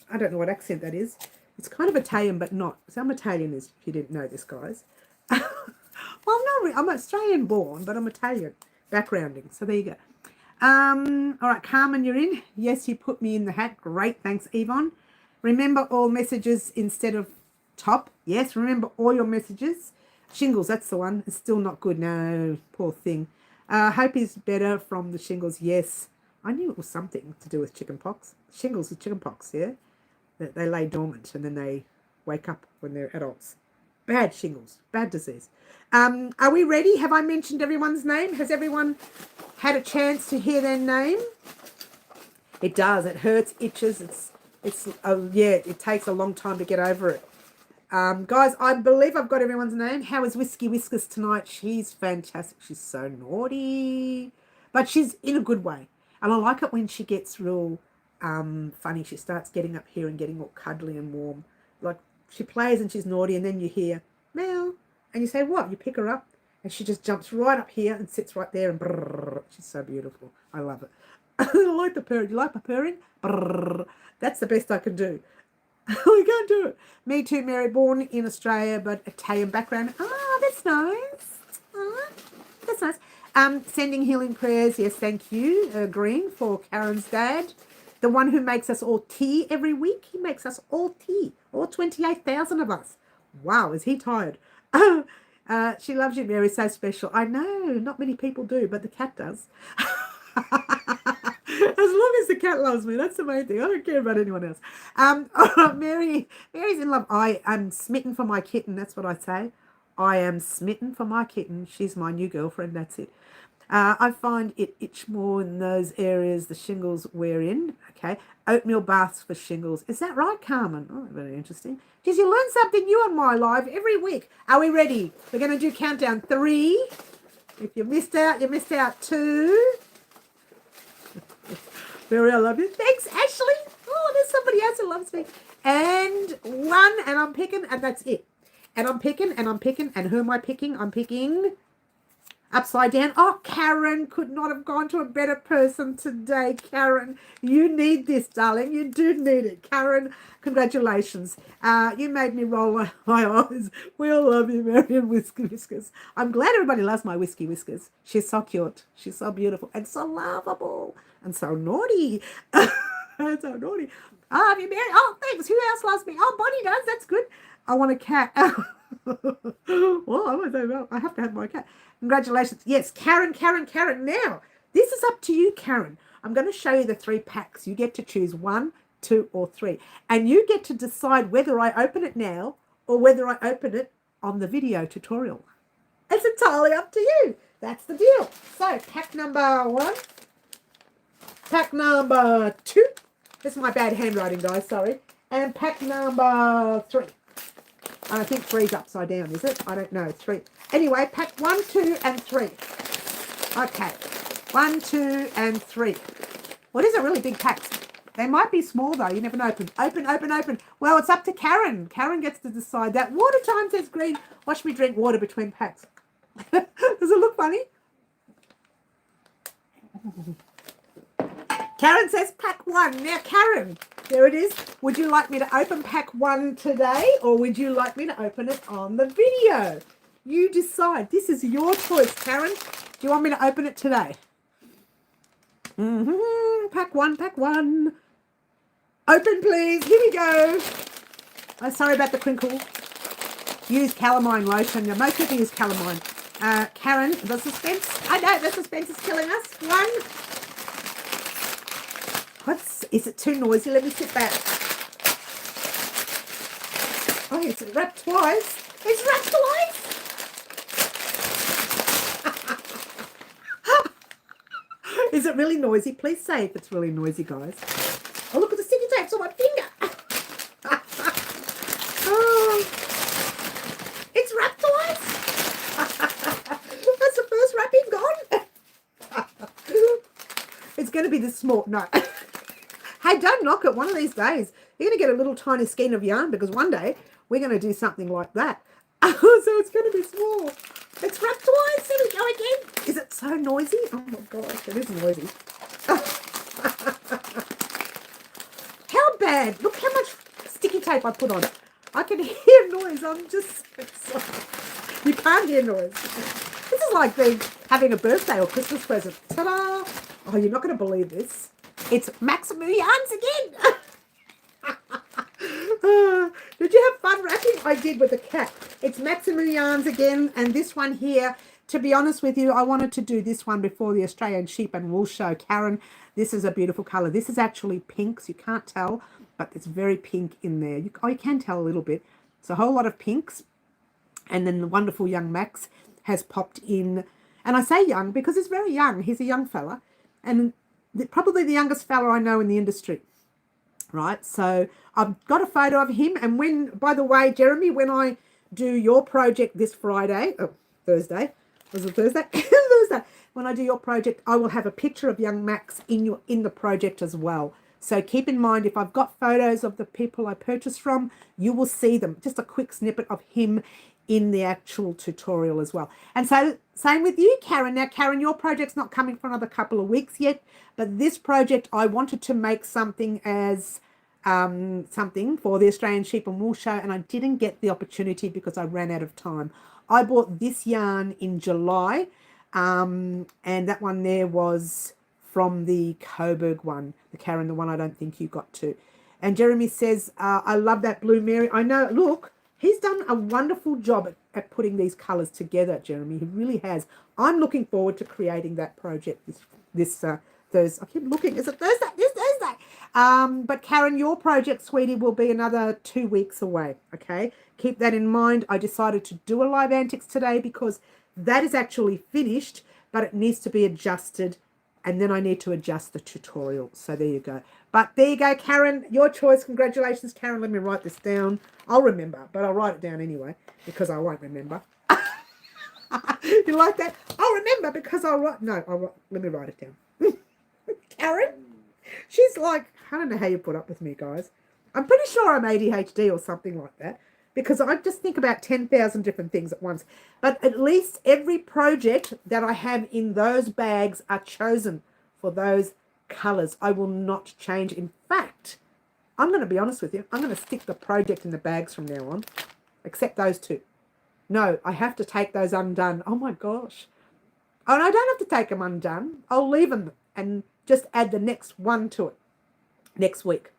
I don't know what accent that is. It's kind of Italian, but not. So I'm Italian, if you didn't know this, guys. Well, I'm Australian born, but I'm Italian backgrounding. So there you go. All right, Carmen, you're in. Yes, you put me in the hat. Great. Thanks, Yvonne. Remember all messages instead of top. Yes, remember all your messages. Shingles, that's the one. It's still not good. No, poor thing. Hope he's better from the shingles. Yes. I knew it was something to do with chickenpox. Shingles is chickenpox, yeah? They lay dormant and then they wake up when they're adults. Bad shingles. Bad disease. Are we ready? Have I mentioned everyone's name? Has everyone had a chance to hear their name? It does. It hurts, itches. It takes a long time to get over it. Guys, I believe I've got everyone's name. How is Whiskey Whiskers tonight? She's fantastic. She's so naughty, but she's in a good way. And I like it when she gets real funny. She starts getting up here and getting all cuddly and warm. Like she plays and she's naughty, and then you hear meow, and you say, what? You pick her up, and she just jumps right up here and sits right there, and brrr, she's so beautiful. I love it. I like the purring. You like my purring? Brrr. That's the best I can do. We can't do it. Me too, Mary. Born in Australia, but Italian background. Ah, that's nice. That's nice. Sending healing prayers. Yes, thank you, Green, for Karen's dad. The one who makes us all tea every week. He makes us all tea. All 28,000 of us. Wow, is he tired? She loves you, Mary. So special. I know, not many people do, but the cat does. As long as the cat loves me, that's the main thing. I don't care about anyone else. Mary's in love. I am smitten for my kitten. That's what I say. I am smitten for my kitten. She's my new girlfriend. That's it. I find it itch more in those areas the shingles wear in. Okay. Oatmeal baths for shingles. Is that right, Carmen? Oh, very interesting. Geez, you learn something new on my live every week. Are we ready? We're going to do countdown 3. If you missed out, you missed out 2. Mary, I love you. Thanks, Ashley. Oh, there's somebody else who loves me. And 1, and I'm picking, and that's it. And I'm picking, and I'm picking, and who am I picking? I'm picking upside down. Oh, Karen could not have gone to a better person today. Karen, you need this, darling. You do need it. Karen, congratulations. You made me roll my eyes. We all love you, Mary and Whiskey Whiskers. I'm glad everybody loves my Whiskey Whiskers. She's so cute. She's so beautiful and so lovable and so naughty. And so naughty. Oh, you Mary. Oh, thanks. Who else loves me? Oh, Bonnie does. That's good. I want a cat. Well, I have to have my cat. Congratulations. Yes, Karen. Now, this is up to you, Karen. I'm going to show you the 3 packs. You get to choose 1, 2, or 3. And you get to decide whether I open it now or whether I open it on the video tutorial. It's entirely up to you. That's the deal. So, pack number 1. Pack number 2. This is my bad handwriting, guys. Sorry. And pack number 3. I think 3's upside down, is it? I don't know. 3. Anyway, pack 1, 2, and 3. Okay. 1, 2, and 3. What is a really big pack? They might be small, though. You never know. Open. Well, it's up to Karen. Karen gets to decide that. Water time, says Green. Watch me drink water between packs. Does it look funny? Karen says pack 1. Now, Karen, there it is. Would you like me to open pack 1 today, or would you like me to open it on the video? You decide. This is your choice, Karen. Do you want me to open it today? Pack 1, pack 1. Open, please. Here we go. Oh, sorry about the crinkle. Use calamine lotion. Now, most people use calamine. Karen, the suspense. I know the suspense is killing us. 1. Is it too noisy? Let me sit back. Oh, it's wrapped twice. It's wrapped twice. Is it really noisy? Please say if it's really noisy, guys. Oh, look at the sticky tapes on my finger. Oh, it's wrapped twice. That's the first wrapping gone. It's going to be this small. No. Hey, don't knock it. One of these days, you're going to get a little tiny skein of yarn, because one day we're going to do something like that. So it's going to be small. It's wrapped twice. Here we go again. Is it so noisy? Oh my gosh, it is noisy. How bad? Look how much sticky tape I put on it. I can hear noise. I'm just so... You can't hear noise. This is like having a birthday or Christmas present. Ta-da! Oh, you're not going to believe this. It's Maximum Yarns again. Did you have fun wrapping? I did with the cat. It's Maximum Yarns again. And this one here, to be honest with you, I wanted to do this one before the Australian Sheep and Wool Show. Karen, this is a beautiful colour. This is actually pinks. You can't tell, but it's very pink in there. You can tell a little bit. It's a whole lot of pinks. And then the wonderful young Max has popped in. And I say young because he's very young. He's a young fella. And probably the youngest fella I know in the industry, right? So I've got a photo of him. And when, by the way, Jeremy, when I do your project this Friday, Thursday, was it Thursday? Thursday. When I do your project, I will have a picture of young Max in the project as well. So keep in mind, if I've got photos of the people I purchased from, you will see them. Just a quick snippet of him in the actual tutorial as well. And so same with you, Karen. Now, Karen, your project's not coming for another couple of weeks yet, but this project, I wanted to make something as something for the Australian Sheep and Wool Show, and I didn't get the opportunity because I ran out of time. I bought this yarn in July, and that one there was from the Coburg one, the Karen, the one I don't think you got to. And Jeremy says, I love that Blue Mary. I know, look, he's done a wonderful job at putting these colours together, Jeremy. He really has. I'm looking forward to creating that project this Thursday. I keep looking. Is it Thursday? This Thursday. But Karen, your project, sweetie, will be another 2 weeks away, okay? Keep that in mind. I decided to do a live antics today because that is actually finished, but it needs to be adjusted, and then I need to adjust the tutorial. So there you go. But there you go, Karen. Your choice. Congratulations, Karen. Let me write this down. I'll remember, but I'll write it down anyway because I won't remember. You like that? I'll remember because I'll write. No, let me write it down. Karen, she's like, I don't know how you put up with me, guys. I'm pretty sure I'm ADHD or something like that because I just think about 10,000 different things at once. But at least every project that I have in those bags are chosen for those colours. I will not change. In fact, I'm going to be honest with you. I'm going to stick the project in the bags from now on, except those two. No, I have to take those undone. Oh my gosh. Oh, and I don't have to take them undone. I'll leave them and just add the next one to it next week.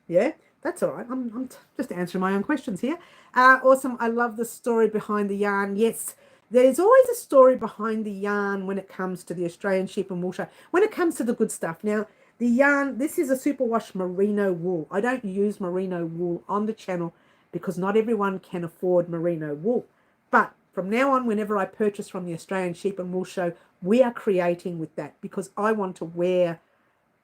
Yeah, that's all right. I'm just answering my own questions here. Awesome. I love the story behind the yarn. Yes, there's always a story behind the yarn when it comes to the Australian Sheep and Wool Show, when it comes to the good stuff. Now, the yarn, this is a superwash merino wool. I don't use merino wool on the channel because not everyone can afford merino wool. But from now on, whenever I purchase from the Australian Sheep and Wool Show, we are creating with that because I want to wear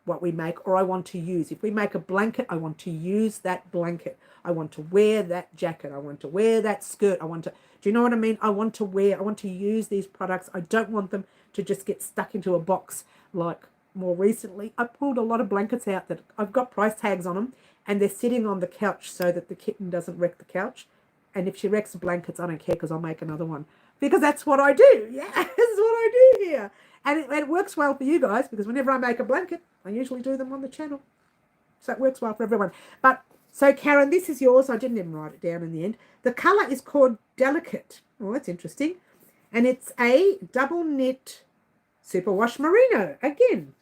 what we make, or I want to use. If we make a blanket, I want to use that blanket. I want to wear that jacket. I want to wear that skirt. I want to, do you know what I mean? I want to use these products. I don't want them to just get stuck into a box like more recently. I pulled a lot of blankets out that I've got price tags on them and they're sitting on the couch so that the kitten doesn't wreck the couch. And if she wrecks the blankets, I don't care because I'll make another one. Because that's what I do. Yeah, that's what I do here. And it works well for you guys because whenever I make a blanket, I usually do them on the channel. So it works well for everyone. But so Karen, this is yours. I didn't even write it down in the end. The colour is called Delicate. Oh, that's interesting. And it's a double knit superwash merino again.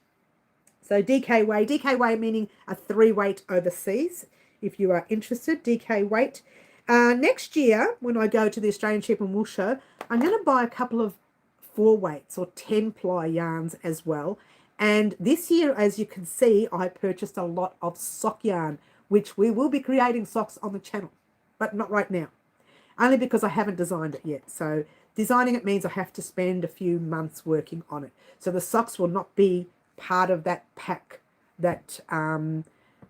So DK weight meaning a 3 weight overseas. If you are interested, DK weight. Next year, when I go to the Australian Sheep and Wool Show, I'm going to buy a couple of 4 weights or 10 ply yarns as well. And this year, as you can see, I purchased a lot of sock yarn, which we will be creating socks on the channel, but not right now, only because I haven't designed it yet. So designing it means I have to spend a few months working on it. So the socks will not be part of that pack, that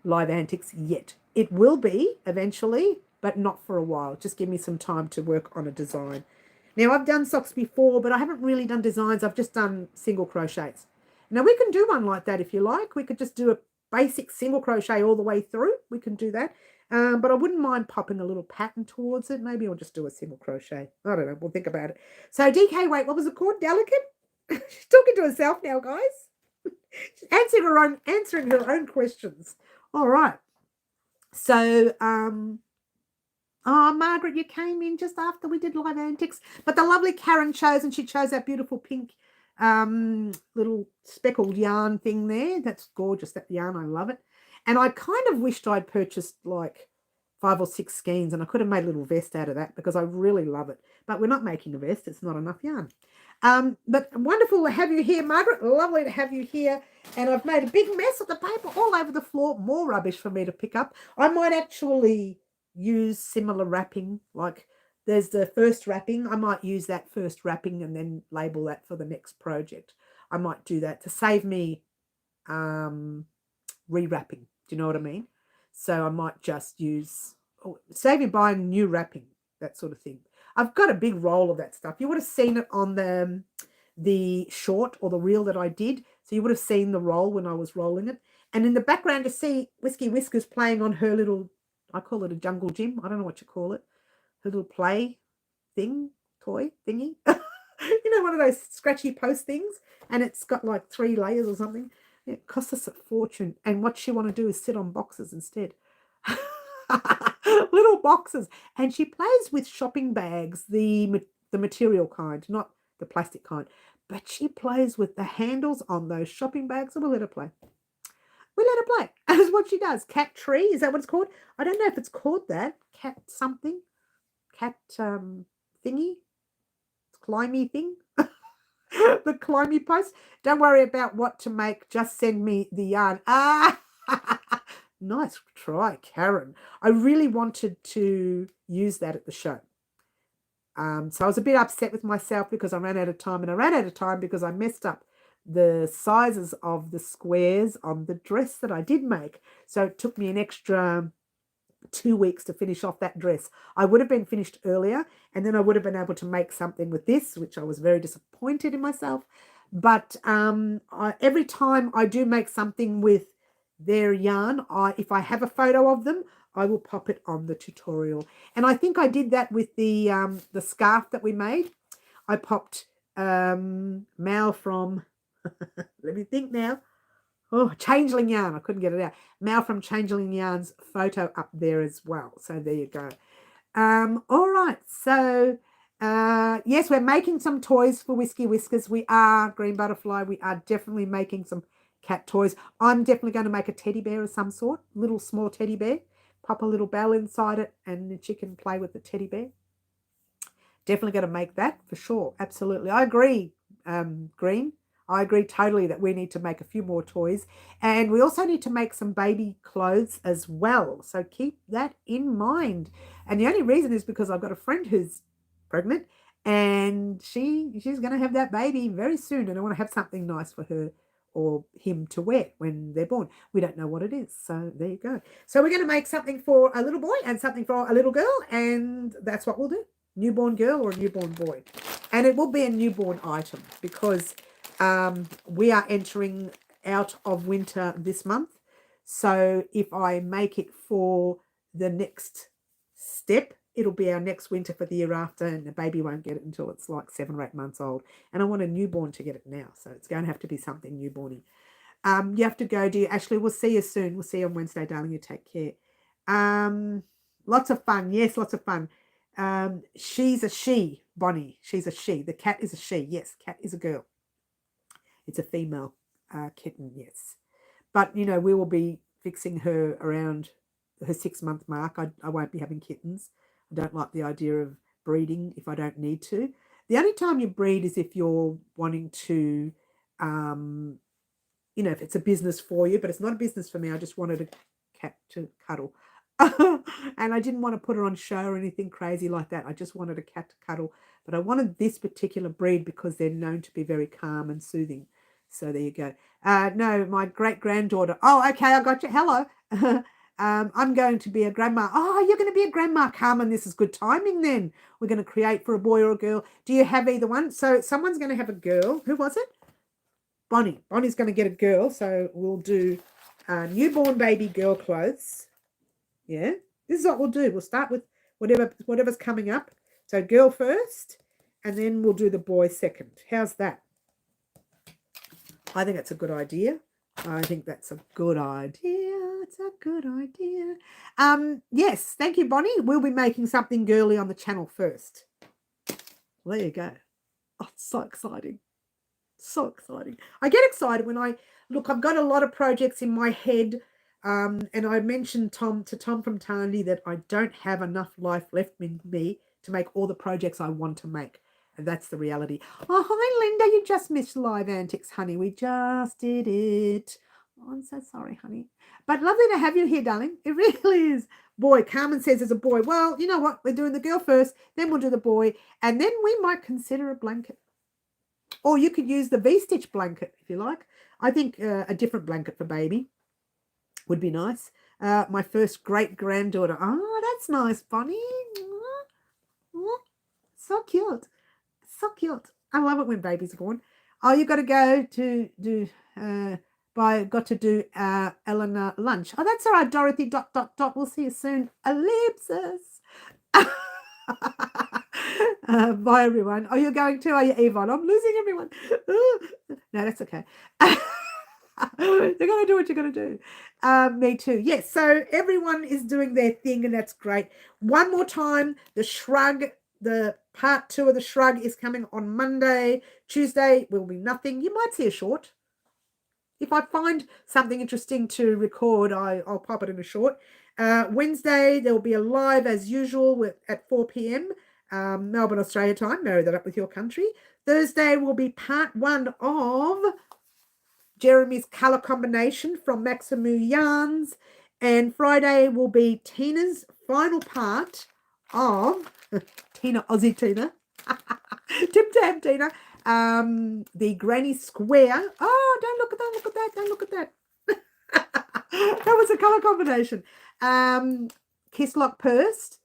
Live Antics yet. It will be eventually, but not for a while. Just give me some time to work on a design. Now, I've done socks before, but I haven't really done designs. I've just done single crochets. Now, we can do one like that if you like. We could just do a basic single crochet all the way through. We can do that. But I wouldn't mind popping a little pattern towards it. Maybe I'll just do a single crochet. I don't know. We'll think about it. So, DK weight, what was it called? Delicate? She's talking to herself now, guys. She's answering her own questions. All right. So, oh, Margaret, you came in just after we did Live Antics. But the lovely Karen chose, and she chose that beautiful pink little speckled yarn thing there. That's gorgeous, that yarn. I love it. And I kind of wished I'd purchased like 5 or 6 skeins, and I could have made a little vest out of that because I really love it. But we're not making a vest. It's not enough yarn. But wonderful to have you here, Margaret. Lovely to have you here. And I've made a big mess of the paper all over the floor. More rubbish for me to pick up. I might actually use similar wrapping. Like there's the first wrapping. I might use that first wrapping and then label that for the next project. I might do that to save me rewrapping. Do you know what I mean? So I might just use, save me buying new wrapping, that sort of thing. I've got a big roll of that stuff. You would have seen it on the short or the reel that I did. So you would have seen the roll when I was rolling it. And in the background, you see Whiskey Whiskers playing on her little, I call it a jungle gym. I don't know what you call it. Her little play thing, toy thingy. You know, one of those scratchy post things. And it's got like 3 layers or something. It costs us a fortune. And what she want to do is sit on boxes instead. Little boxes. And she plays with shopping bags, the material kind, not the plastic kind. But she plays with the handles on those shopping bags. So we'll let her play. We let her play. That's what she does. Cat tree, is that what it's called? I don't know if it's called that. Cat something. Cat thingy. Climby thing. The climby post. Don't worry about what to make. Just send me the yarn. Ah! Nice try, Karen. I really wanted to use that at the show. So I was a bit upset with myself because I ran out of time. And I ran out of time because I messed up the sizes of the squares on the dress that I did make. So it took me an extra 2 weeks to finish off that dress. I would have been finished earlier, and then I would have been able to make something with this, which I was very disappointed in myself. But every time I do make something with their yarn, if I have a photo of them, I will pop it on the tutorial. And I think I did that with the scarf that we made. I popped Mal from, let me think now. Oh, Changeling Yarn. I couldn't get it out. Mal from Changeling Yarn's photo up there as well. So there you go. All right. So, yes, we're making some toys for Whiskey Whiskers. We are, Green Butterfly, we are definitely making some cat toys. I'm definitely going to make a teddy bear of some sort. Little small teddy bear. Pop a little bell inside it and she can play with the teddy bear. Definitely going to make that for sure. Absolutely. I agree, Green. I agree totally that we need to make a few more toys. And we also need to make some baby clothes as well. So keep that in mind. And the only reason is because I've got a friend who's pregnant and she's going to have that baby very soon. And I want to have something nice for her or him to wear when they're born. We don't know what it is. So there you go. So we're going to make something for a little boy and something for a little girl. And that's what we'll do. Newborn girl or a newborn boy. And it will be a newborn item because we are entering out of winter this month. So if I make it for the next step, it'll be our next winter for the year after, and the baby won't get it until it's like 7 or 8 months old. And I want a newborn to get it now, so it's going to have to be something newborny. You have to go, dear Ashley. We'll see you soon. We'll see you on Wednesday, darling. You take care. Lots of fun. Yes, lots of fun. She's a she, Bonnie. She's a she. The cat is a she. Yes, cat is a girl. It's a female kitten, yes. But, you know, we will be fixing her around her 6-month mark. I won't be having kittens. I don't like the idea of breeding if I don't need to. The only time you breed is if you're wanting to, you know, if it's a business for you, but it's not a business for me. I just wanted a cat to cuddle. And I didn't want to put her on show or anything crazy like that. I just wanted a cat to cuddle. But I wanted this particular breed because they're known to be very calm and soothing. So there you go. No, my great-granddaughter. Oh, okay, I got you. Hello. I'm going to be a grandma. Oh, you're going to be a grandma, Carmen. This is good timing then. We're going to create for a boy or a girl. Do you have either one? So someone's going to have a girl. Who was it? Bonnie. Bonnie's going to get a girl. So we'll do newborn baby girl clothes. Yeah, this is what we'll do. We'll start with whatever's coming up. So girl first, and then we'll do the boy second. How's that? I think that's a good idea. I think that's a good idea. It's a good idea. Yes, thank you, Bonnie. We'll be making something girly on the channel first. Well, there you go. Oh, it's so exciting. So exciting. I get excited when I've got a lot of projects in my head. And I mentioned Tom from Tandy that I don't have enough life left in me to make all the projects I want to make. And that's the reality. Oh, hi, Linda. You just missed Live Antics, honey. We just did it. Oh, I'm so sorry, honey. But lovely to have you here, darling. It really is. Boy, Carmen says there's a boy. Well, you know what? We're doing the girl first, then we'll do the boy, and then we might consider a blanket. Or you could use the V-stitch blanket if you like. I think a different blanket for baby would be nice. My first great-granddaughter. Oh, that's nice, Bonnie. So cute. So cute. I love it when babies are born. Oh, you got to go to do Eleanor lunch. Oh, that's all right, Dorothy. ... We'll see you soon. Ellipsis. Bye, everyone. Oh, you're going to? Are you, Yvonne? I'm losing everyone. No, that's okay. You're going to do what you're going to do. Me too. Yes, so everyone is doing their thing, and that's great. One more time, the shrug, the part 2 of the shrug is coming on Monday. Tuesday will be nothing. You might see a short. If I find something interesting to record, I'll pop it in a short. Wednesday, there will be a live as usual at 4 p.m. Melbourne, Australia time. Marry that up with your country. Thursday will be part 1 of Jeremy's colour combination from Maximu Yarns. And Friday will be Tina's final part of Tina, Aussie Tina. Tim Tam Tina. The Granny Square. Oh, don't look at that, look at that, don't look at that. That was a colour combination. Kiss Lock Pursed.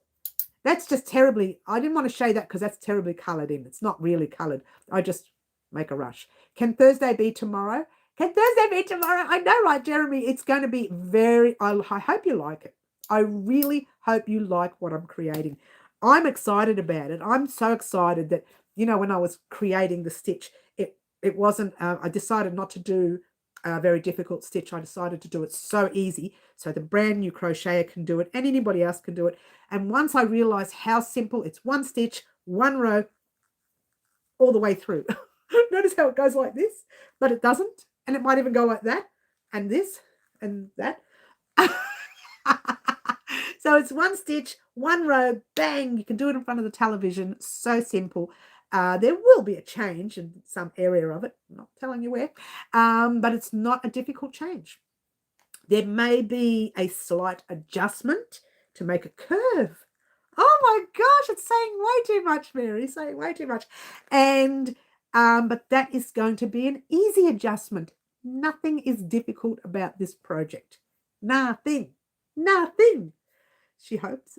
That's just terribly, I didn't want to show that because that's terribly coloured in. It's not really coloured. I just make a rush. Can Thursday be tomorrow? Can Thursday be tomorrow? I know, right, Jeremy? It's going to be I hope you like it. I really hope you like what I'm creating. I'm excited about it. I'm so excited that, you know, when I was creating the stitch, it wasn't, I decided not to do a very difficult stitch. I decided to do it so easy so the brand new crocheter can do it and anybody else can do it. And once I realized how simple, it's one stitch, one row, all the way through. Notice how it goes like this, but it doesn't. And it might even go like that and this and that. So it's one stitch, one row, bang, you can do it in front of the television. So simple. There will be a change in some area of it. I'm not telling you where, but it's not a difficult change. There may be a slight adjustment to make a curve. Oh my gosh, it's saying way too much, Mary, saying way too much. And but that is going to be an easy adjustment. Nothing is difficult about this project. Nothing. She hopes.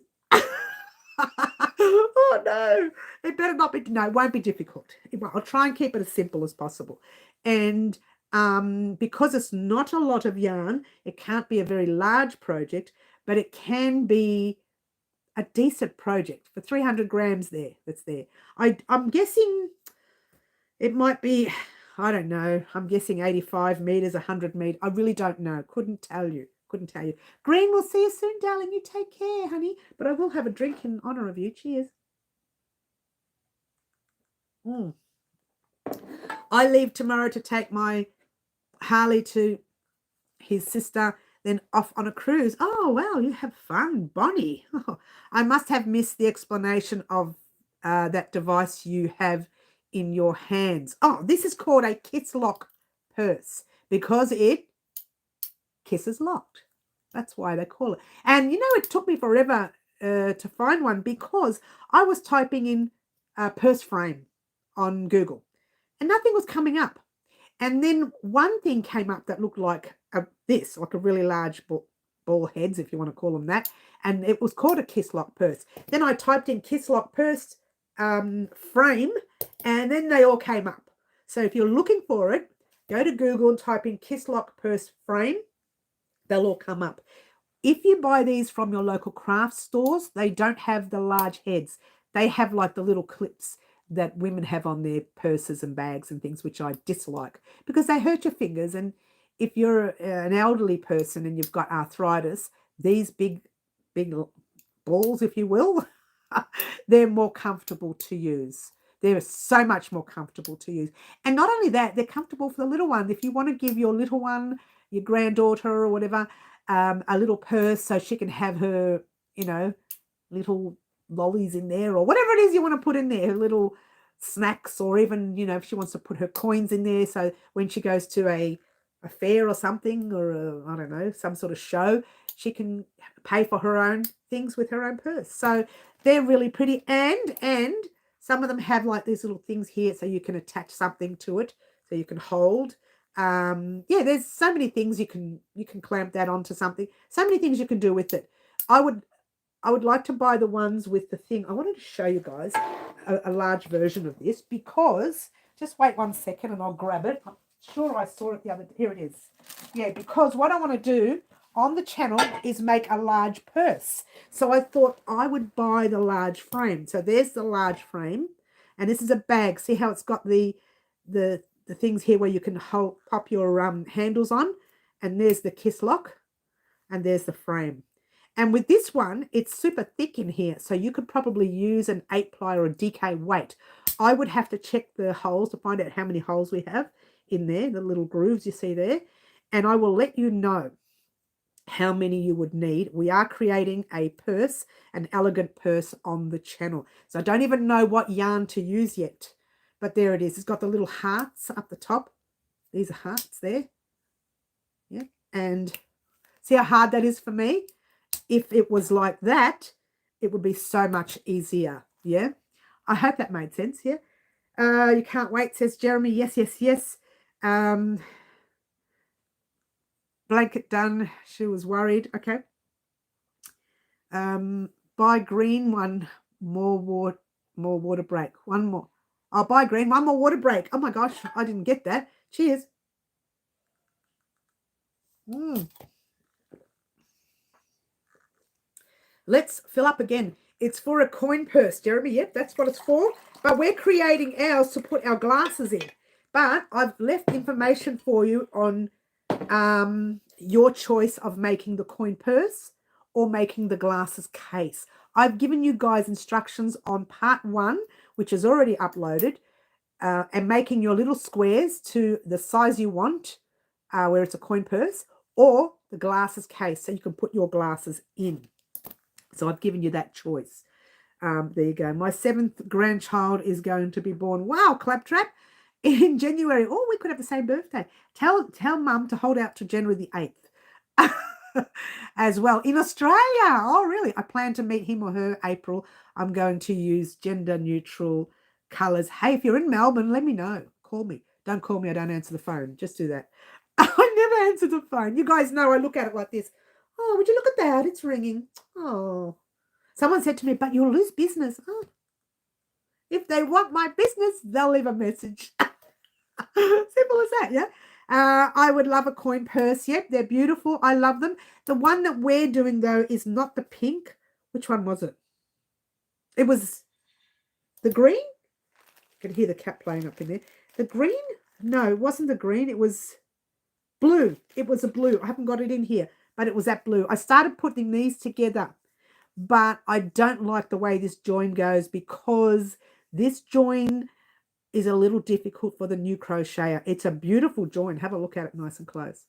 Oh no, it better not be. No, it won't be difficult. I'll try and keep it as simple as possible. And because it's not a lot of yarn, it can't be a very large project, but it can be a decent project for 300 grams there. That's there. I'm guessing it might be, I don't know. I'm guessing 85 meters, 100 meters. I really don't know. Couldn't tell you. Couldn't tell you. Green, we'll see you soon, darling. You take care, honey. But I will have a drink in honor of you. Cheers. I leave tomorrow to take my Harley to his sister, then off on a cruise. Oh, wow, you have fun, Bonnie. Oh, I must have missed the explanation of that device you have in your hands. Oh, this is called a kiss lock purse because it kisses locked. That's why they call it. And, you know, it took me forever to find one because I was typing in purse frame on Google and nothing was coming up. And then one thing came up that looked like this, like a really large ball heads, if you want to call them that. And it was called a kiss lock purse. Then I typed in kiss lock purse frame, and then they all came up. So if you're looking for it, go to Google and type in kiss lock purse frame. They'll all come up. If you buy these from your local craft stores, they don't have the large heads. They have like the little clips that women have on their purses and bags and things, which I dislike because they hurt your fingers. And if you're an elderly person and you've got arthritis, these big balls, if you will, they're more comfortable to use. They're so much more comfortable to use. And not only that, they're comfortable for the little one. If you want to give your little one, your granddaughter or whatever, a little purse so she can have her, you know, little lollies in there or whatever it is you want to put in there, her little snacks, or even, you know, if she wants to put her coins in there so when she goes to a fair or something, or I don't know, some sort of show, she can pay for her own things with her own purse. So they're really pretty, and some of them have like these little things here so you can attach something to it so you can hold. Yeah, there's so many things you can clamp that onto something. So many things you can do with it. I would like to buy the ones with the thing. I wanted to show you guys a large version of this because, just wait 1 second and I'll grab it. I'm sure I saw it the other day. Here it is. Yeah, because what I want to do on the channel is make a large purse. So I thought I would buy the large frame. So there's the large frame. And this is a bag. See how it's got the things here where you can pop your handles on. And there's the kiss lock. And there's the frame. And with this one, it's super thick in here. So you could probably use an 8-ply or a DK weight. I would have to check the holes to find out how many holes we have in there, the little grooves you see there. And I will let you know how many you would need. We are creating a purse, an elegant purse on the channel. So I don't even know what yarn to use yet. But there it is. It's got the little hearts up the top. These are hearts there. Yeah. And see how hard that is for me? If it was like that, it would be so much easier. Yeah. I hope that made sense. Yeah. You can't wait, says Jeremy. Yes, yes, yes. Blanket done. She was worried. Okay. Buy green, one more water break. One more. I'll buy green, one more water break. Oh my gosh, I didn't get that. Cheers. Let's fill up again. It's for a coin purse, Jeremy. Yep, that's what it's for. But we're creating ours to put our glasses in. But I've left information for you on your choice of making the coin purse or making the glasses case. I've given you guys instructions on part 1, which is already uploaded, and making your little squares to the size you want, where it's a coin purse, or the glasses case, so you can put your glasses in. So I've given you that choice. There you go. My 7th grandchild is going to be born. Wow, Claptrap. In January. Oh, we could have the same birthday. Tell Mum to hold out to January the 8th as well. In Australia. Oh, really? I plan to meet him or her April. I'm going to use gender neutral colours. Hey, if you're in Melbourne, let me know. Call me. Don't call me. I don't answer the phone. Just do that. I never answer the phone. You guys know I look at it like this. Oh, would you look at that? It's ringing. Oh. Someone said to me, but you'll lose business. Oh. If they want my business, they'll leave a message. Simple as that, yeah? I would love a coin purse. Yep, they're beautiful. I love them. The one that we're doing, though, is not the pink. Which one was it? It was the green. You could hear the cat playing up in there. The green? No, it wasn't the green. It was blue. It was a blue. I haven't got it in here, but it was that blue. I started putting these together, but I don't like the way this join goes because this join is a little difficult for the new crocheter. It's a beautiful join. Have a look at it nice and close.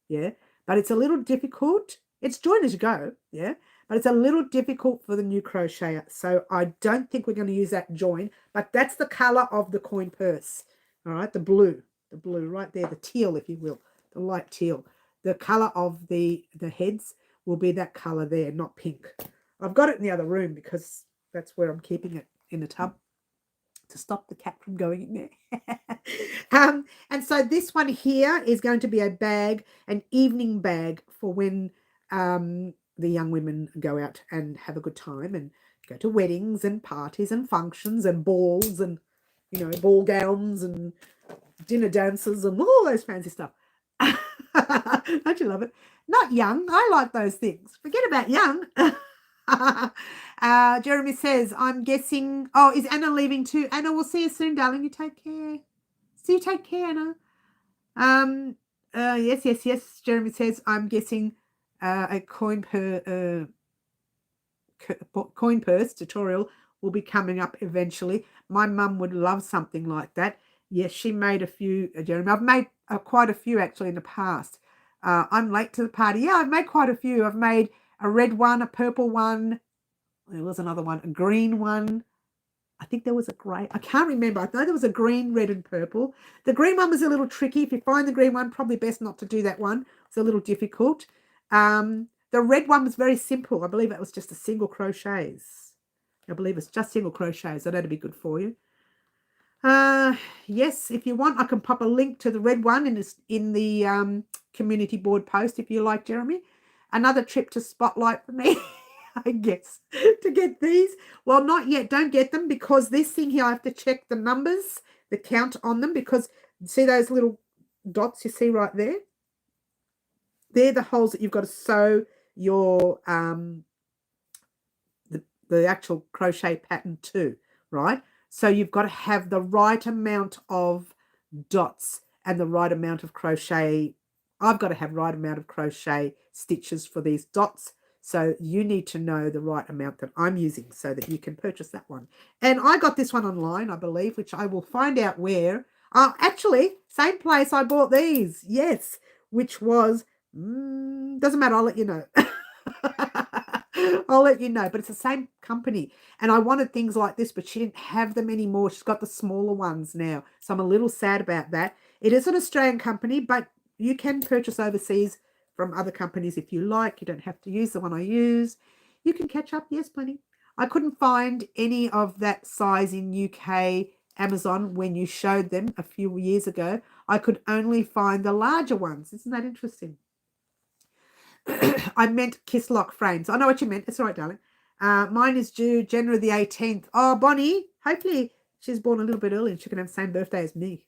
Yeah, but it's a little difficult. It's join as you go. Yeah, but it's a little difficult for the new crocheter. So I don't think we're going to use that join, but that's the color of the coin purse. All right, the blue right there, the teal, if you will, the light teal. The color of the heads will be that color there, not pink. I've got it in the other room because that's where I'm keeping it, in the tub, to stop the cat from going in there. And so this one here is going to be a bag, an evening bag for when the young women go out and have a good time and go to weddings and parties and functions and balls and, you know, ball gowns and dinner dances and all those fancy stuff. Don't you love it? Not young. I like those things. Forget about young. Jeremy says, I'm guessing, oh, is Anna leaving too? Anna, we'll see you soon, darling. You take care. See you, take care, Anna. Yes. Jeremy says, I'm guessing a coin purse tutorial will be coming up eventually. My mum would love something like that. Yes, she made a few, Jeremy. I've made quite a few actually in the past. I'm late to the party. Yeah, I've made quite a few. I've made a red one, a purple one. There was another one, a green one. I think there was a grey. I can't remember. I know there was a green, red, and purple. The green one was a little tricky. If you find the green one, probably best not to do that one. It's a little difficult. The red one was very simple. I believe it was just a single crochets. I believe it's just single crochets. So that'd be good for you. Yes, if you want, I can pop a link to the red one in the community board post if you like, Jeremy. Another trip to Spotlight for me, I guess, to get these. Well, not yet. Don't get them because this thing here, I have to check the numbers, the count on them, because see those little dots you see right there? They're the holes that you've got to sew your the actual crochet pattern to, right? So you've got to have the right amount of dots and the right amount of crochet. I've got to have right amount of crochet stitches for these dots. So you need to know the right amount that I'm using so that you can purchase that one. And I got this one online, I believe, which I will find out where. Actually, same place I bought these. Yes, which was, doesn't matter. I'll let you know. I'll let you know, but it's the same company. And I wanted things like this, but she didn't have them anymore. She's got the smaller ones now. So I'm a little sad about that. It is an Australian company, but you can purchase overseas from other companies if you like. You don't have to use the one I use. You can catch up. Yes, plenty. I couldn't find any of that size in UK Amazon when you showed them a few years ago. I could only find the larger ones. Isn't that interesting? I meant kiss lock frames. I know what you meant. It's all right, darling. Mine is due January the 18th. Oh, Bonnie, hopefully she's born a little bit early and she can have the same birthday as me.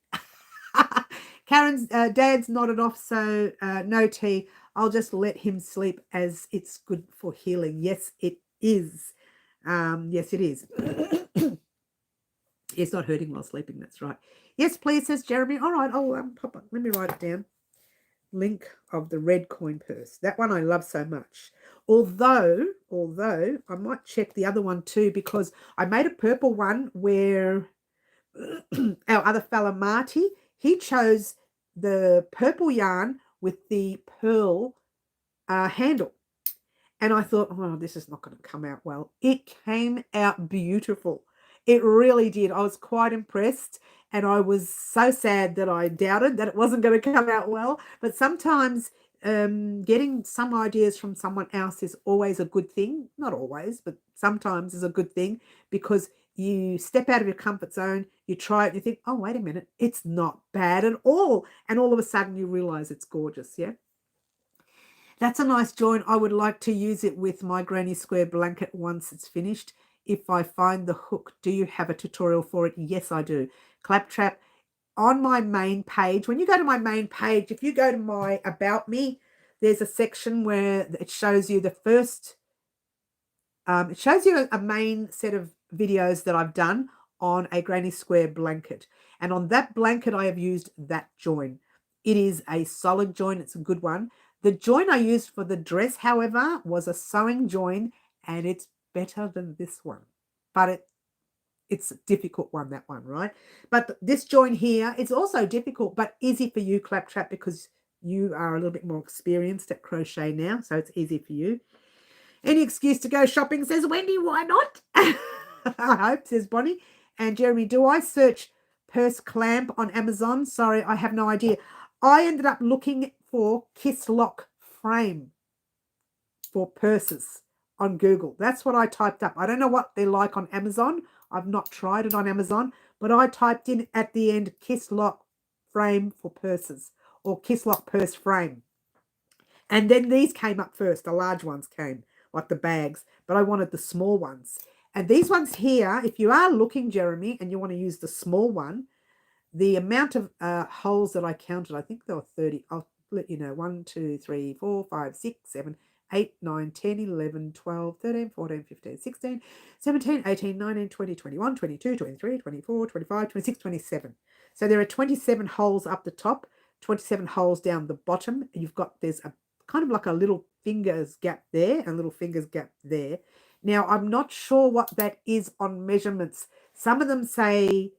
Karen's dad's nodded off, so no tea. I'll just let him sleep as it's good for healing. Yes, it is. Yes, it is. It's not hurting while sleeping. That's right. Yes, please, says Jeremy. All right, I'll pop up. Let me write it down. Link of the red coin purse. That one I love so much. Although I might check the other one too, because I made a purple one where our other fella Marty, he chose the purple yarn with the pearl handle. And I thought, oh, this is not going to come out well. It came out beautiful. It really did. I was quite impressed. And I was so sad that I doubted that it wasn't going to come out well. But sometimes getting some ideas from someone else is always a good thing. Not always, but sometimes is a good thing, because you step out of your comfort zone, you try it, and you think, oh, wait a minute, it's not bad at all. And all of a sudden you realize it's gorgeous, yeah? That's a nice join. I would like to use it with my granny square blanket once it's finished. If I find the hook, do you have a tutorial for it? Yes, I do. Claptrap, on my main page, when you go to my main page, if you go to my About Me, there's a section where it shows you the first, it shows you a main set of videos that I've done on a granny square blanket. And on that blanket, I have used that join. It is a solid join. It's a good one. The join I used for the dress, however, was a sewing join, and it's better than this one. But it's a difficult one, that one, right? But this join here, it's also difficult, but easy for you, Claptrap, because you are a little bit more experienced at crochet now, so it's easy for you. Any excuse to go shopping, says Wendy. Why not? I hope, says Bonnie. And Jeremy, do I search purse clamp on Amazon? Sorry, I have no idea. I ended up looking for kiss lock frame for purses on Google. That's what I typed up. I don't know what they're like on Amazon. I've not tried it on Amazon, but I typed in at the end kiss lock frame for purses or kiss lock purse frame. And then these came up first. The large ones came, like the bags, but I wanted the small ones. And these ones here, if you are looking, Jeremy, and you want to use the small one, the amount of holes that I counted, I think there were 30. I'll let you know. 1, 2, 3, 4, 5, 6, 7, 8, 9, 10, 11, 12, 13, 14, 15, 16, 17, 18, 19, 20, 21, 22, 23, 24, 25, 26, 27. So there are 27 holes up the top, 27 holes down the bottom. You've got, there's a kind of like a little fingers gap there and a little fingers gap there. Now, I'm not sure what that is on measurements. Some of them say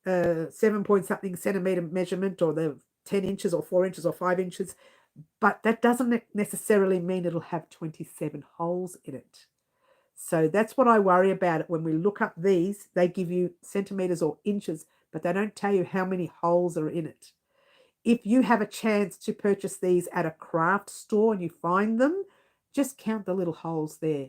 7 point something centimeter measurement, or they're 10 inches or 4 inches or 5 inches, but that doesn't necessarily mean it'll have 27 holes in it. So that's what I worry about it. When we look up these, they give you centimeters or inches, but they don't tell you how many holes are in it. If you have a chance to purchase these at a craft store and you find them, just count the little holes there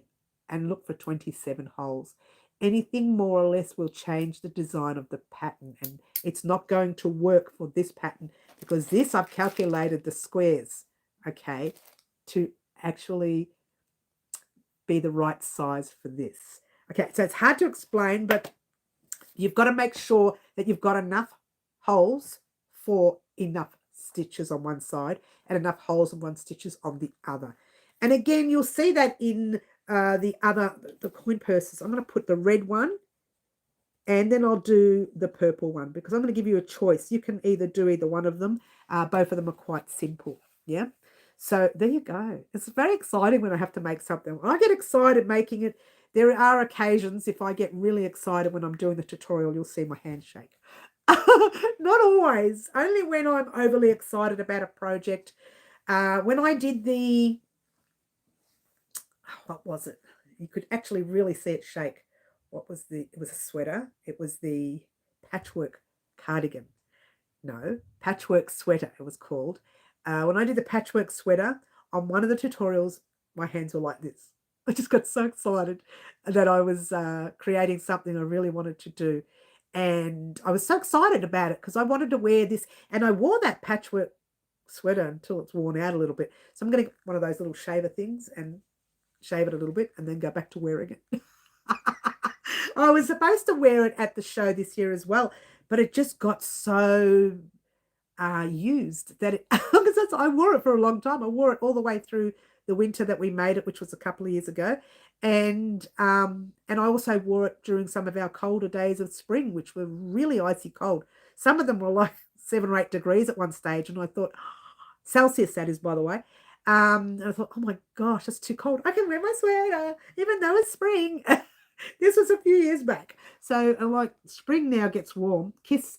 and look for 27 holes. Anything more or less will change the design of the pattern, and it's not going to work for this pattern because this, I've calculated the squares, okay, to actually be the right size for this. Okay, so it's hard to explain, but you've got to make sure that you've got enough holes for enough stitches on one side and enough holes and stitches on the other. And again, you'll see that in the coin purses. I'm going to put the red one and then I'll do the purple one because I'm going to give you a choice. You can either do either one of them. Both of them are quite simple. Yeah. So there you go. It's very exciting when I have to make something. When I get excited making it, there are occasions if I get really excited when I'm doing the tutorial, you'll see my hand shake. Not always, only when I'm overly excited about a project. When I did the, what was it? You could actually really see it shake. What was it was a sweater. It was the patchwork cardigan. No, patchwork sweater it was called. When I did the patchwork sweater on one of the tutorials, my hands were like this. I just got so excited that I was creating something I really wanted to do. And I was so excited about it because I wanted to wear this. And I wore that patchwork sweater until it's worn out a little bit. So I'm going to get one of those little shaver things and shave it a little bit and then go back to wearing it. I was supposed to wear it at the show this year as well, but it just got so used that because I wore it for a long time. I wore it all the way through the winter that we made it, which was a couple of years ago. And I also wore it during some of our colder days of spring, which were really icy cold. Some of them were like 7 or 8 degrees at one stage. And I thought, Celsius that is, by the way. And I thought, oh my gosh, it's too cold. I can wear my sweater, even though it's spring. This was a few years back. So like spring now gets warm. Kiss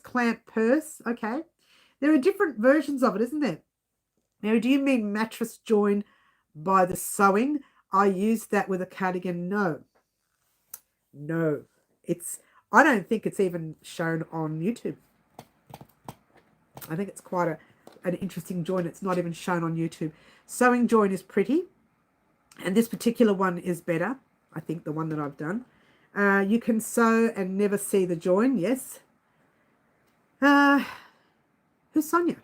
clamp purse. Okay. There are different versions of it, isn't there? Now, do you mean mattress join by the sewing? I used that with a cardigan. No. I don't think it's even shown on YouTube. I think it's quite an interesting join. It's not even shown on YouTube. Sewing join is pretty. And this particular one is better. I think the one that I've done. You can sew and never see the join. Yes. Who's Sonia?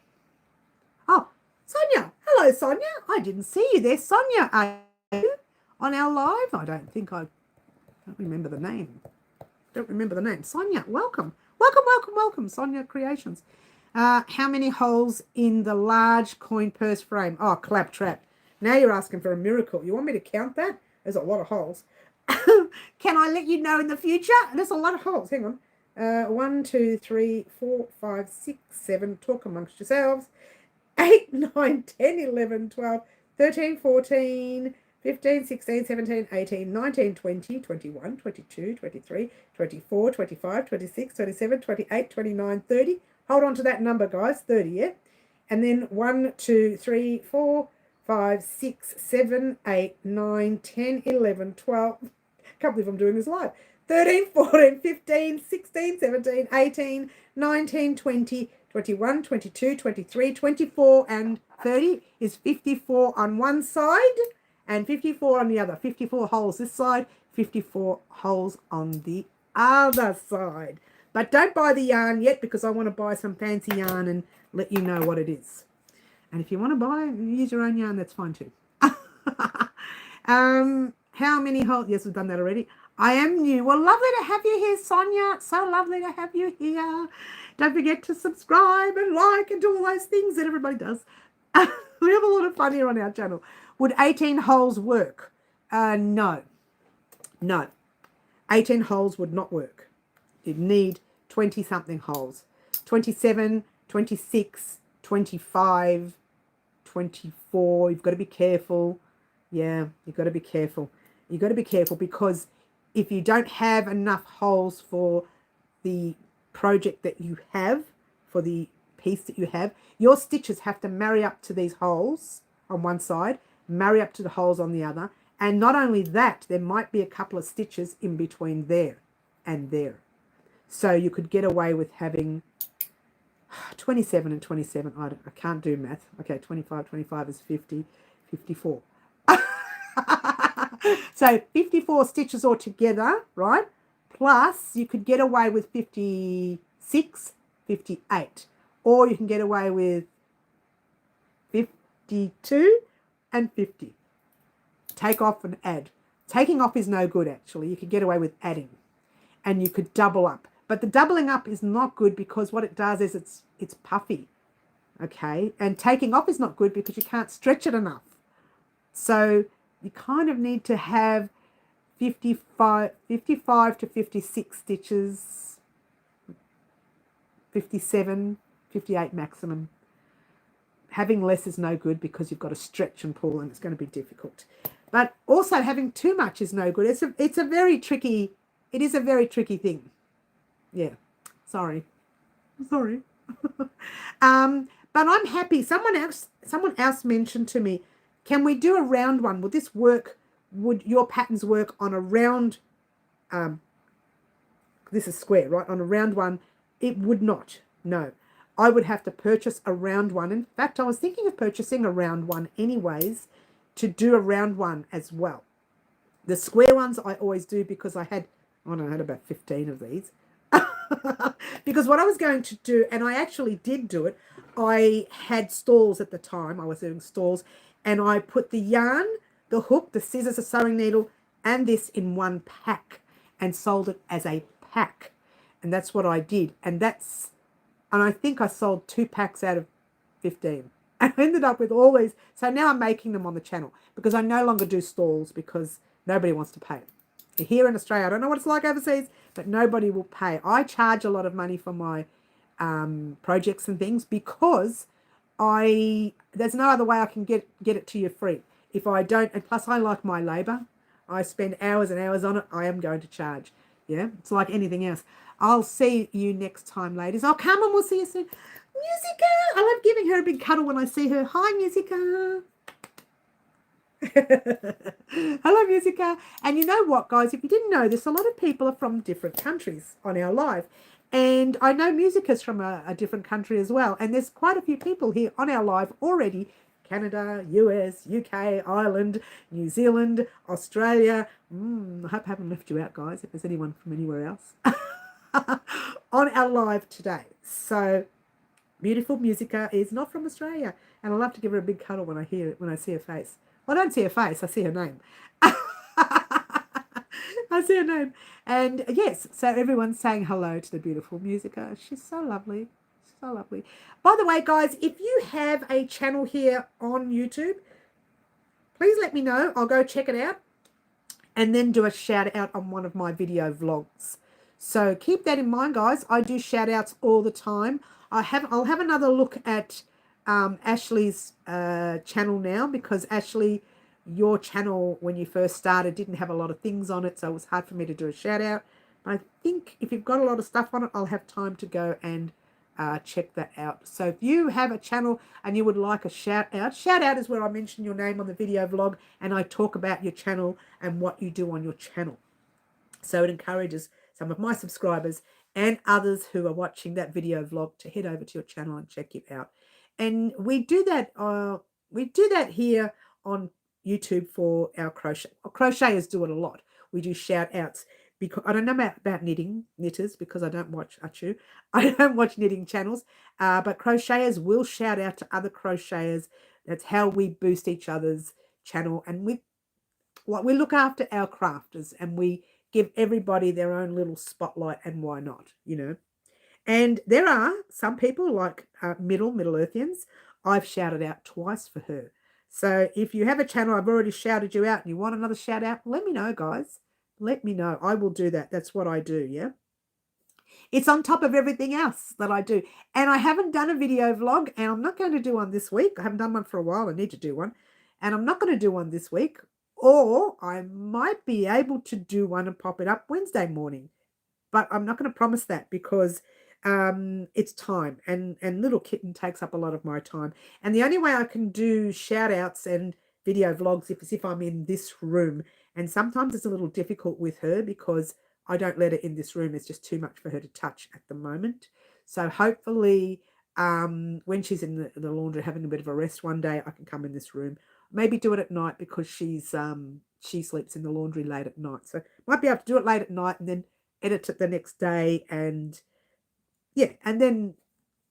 Oh, Sonia. Hello, Sonia. I didn't see you there. Sonia, are you on our live? I don't remember the name. Sonia, welcome. Welcome, Sonia Creations. How many holes in the large coin purse frame? Oh, Claptrap. Now you're asking for a miracle. You want me to count that? There's a lot of holes. Can I let you know in the future? There's a lot of holes. Hang on. 1, 2, 3, 4, 5, 6, 7. Talk amongst yourselves. 8, 9, 10, 11, 12, 13, 14, 15, 16, 17, 18, 19, 20, 21, 22, 23, 24, 25, 26, 27, 28, 29, 30. Hold on to that number, guys. 30, yeah? And then 1, 2, 3, 4, 5, 6, 7, 8, 9, 10, 11, 12. I can't believe I'm doing this live. 13, 14, 15, 16, 17, 18, 19, 20, 21, 22, 23, 24, and 30 is 54 on one side and 54 on the other. 54 holes this side, 54 holes on the other side. But don't buy the yarn yet because I want to buy some fancy yarn and let you know what it is. And if you want to buy, use your own yarn, that's fine too. How many holes? Yes, we've done that already. I am new. Well, lovely to have you here, Sonia. So lovely to have you here. Don't forget to subscribe and like and do all those things that everybody does. We have a lot of fun here on our channel. Would 18 holes work? No. No. 18 holes would not work. You'd need 20-something holes. 27, 26, 25, 24. You've got to be careful. Yeah, you've got to be careful. You've got to be careful because if you don't have enough holes for the project that you have, for the piece that you have, your stitches have to marry up to these holes on one side, marry up to the holes on the other. And not only that, there might be a couple of stitches in between there and there. So you could get away with having 27 and 27. I can't do math. Okay, 25, 25 is 50, 54. So 54 stitches altogether, right? Plus you could get away with 56, 58. Or you can get away with 52 and 50. Take off and add. Taking off is no good actually. You could get away with adding. And you could double up. But the doubling up is not good because what it does is it's puffy. Okay? And taking off is not good because you can't stretch it enough. So you kind of need to have 55 to 56 stitches, 57, 58 maximum. Having less is no good because you've got to stretch and pull and it's going to be difficult. But also having too much is no good. It is a very tricky thing. Yeah, sorry. But I'm happy. Someone else mentioned to me, can we do a round one? Would this work? Would your patterns work on a round? This is square, right? On a round one, it would not. No, I would have to purchase a round one. In fact, I was thinking of purchasing a round one anyways to do a round one as well. The square ones I always do because I had about 15 of these. Because what I was going to do, and I actually did do it, I had stalls at the time. I was doing stalls, and I put the yarn, the hook, the scissors, the sewing needle, and this in one pack and sold it as a pack. And that's what I did. And I think I sold 2 packs out of 15. And I ended up with all these. So now I'm making them on the channel because I no longer do stalls because nobody wants to pay. Here in Australia, I don't know what it's like overseas, but nobody will pay. I charge a lot of money for my projects and things because there's no other way I can get it to you free. If I don't, and plus I like my labour. I spend hours and hours on it. I am going to charge. Yeah, it's like anything else. I'll see you next time, ladies. I'll come and we'll see you soon. Musica! I love giving her a big cuddle when I see her. Hi, Musica. Hello, Musica. And you know what, guys? If you didn't know this, a lot of people are from different countries on our live. And I know Musica's from a different country as well. And there's quite a few people here on our live already. Canada, US, UK, Ireland, New Zealand, Australia. I hope I haven't left you out, guys, if there's anyone from anywhere else. On our live today. So beautiful Musica is not from Australia. And I love to give her a big cuddle when I see her face. Well, I don't see her face, I see her name. I see her name. And yes, so everyone's saying hello to the beautiful Musica. She's so lovely. So lovely. By the way, guys, if you have a channel here on YouTube, please let me know. I'll go check it out. and then do a shout out on one of my video vlogs. So keep that in mind, guys. I do shout outs all the time. I'll have another look at Ashley's channel now, because Ashley, your channel when you first started didn't have a lot of things on it, so it was hard for me to do a shout out. I think if you've got a lot of stuff on it, I'll have time to go and check that out. So if you have a channel and you would like a shout out is where I mention your name on the video vlog and I talk about your channel and what you do on your channel. So it encourages some of my subscribers and others who are watching that video vlog to head over to your channel and check it out. And we do that here on YouTube for our crochet. Crocheters do it a lot. We do shout outs. Because I don't know about knitters, because I don't watch I don't watch knitting channels, but crocheters will shout out to other crocheters. That's how we boost each other's channel, and we look after our crafters, and we give everybody their own little spotlight, and why not, you know? And there are some people like Middle Earthians. I've shouted out twice for her. So if you have a channel, I've already shouted you out, and you want another shout out, let me know, guys. Let me know. I will do that. That's what I do, yeah? It's on top of everything else that I do. And I haven't done a video vlog, and I'm not going to do one this week. I haven't done one for a while. I need to do one. And I'm not going to do one this week. Or I might be able to do one and pop it up Wednesday morning. But I'm not going to promise that, because it's time. And little kitten takes up a lot of my time. And the only way I can do shout outs and video vlogs is if I'm in this room. And sometimes it's a little difficult with her because I don't let her in this room. It's just too much for her to touch at the moment. So hopefully when she's in the laundry having a bit of a rest one day, I can come in this room. Maybe do it at night, because she sleeps in the laundry late at night. So might be able to do it late at night and then edit it the next day. And yeah, and then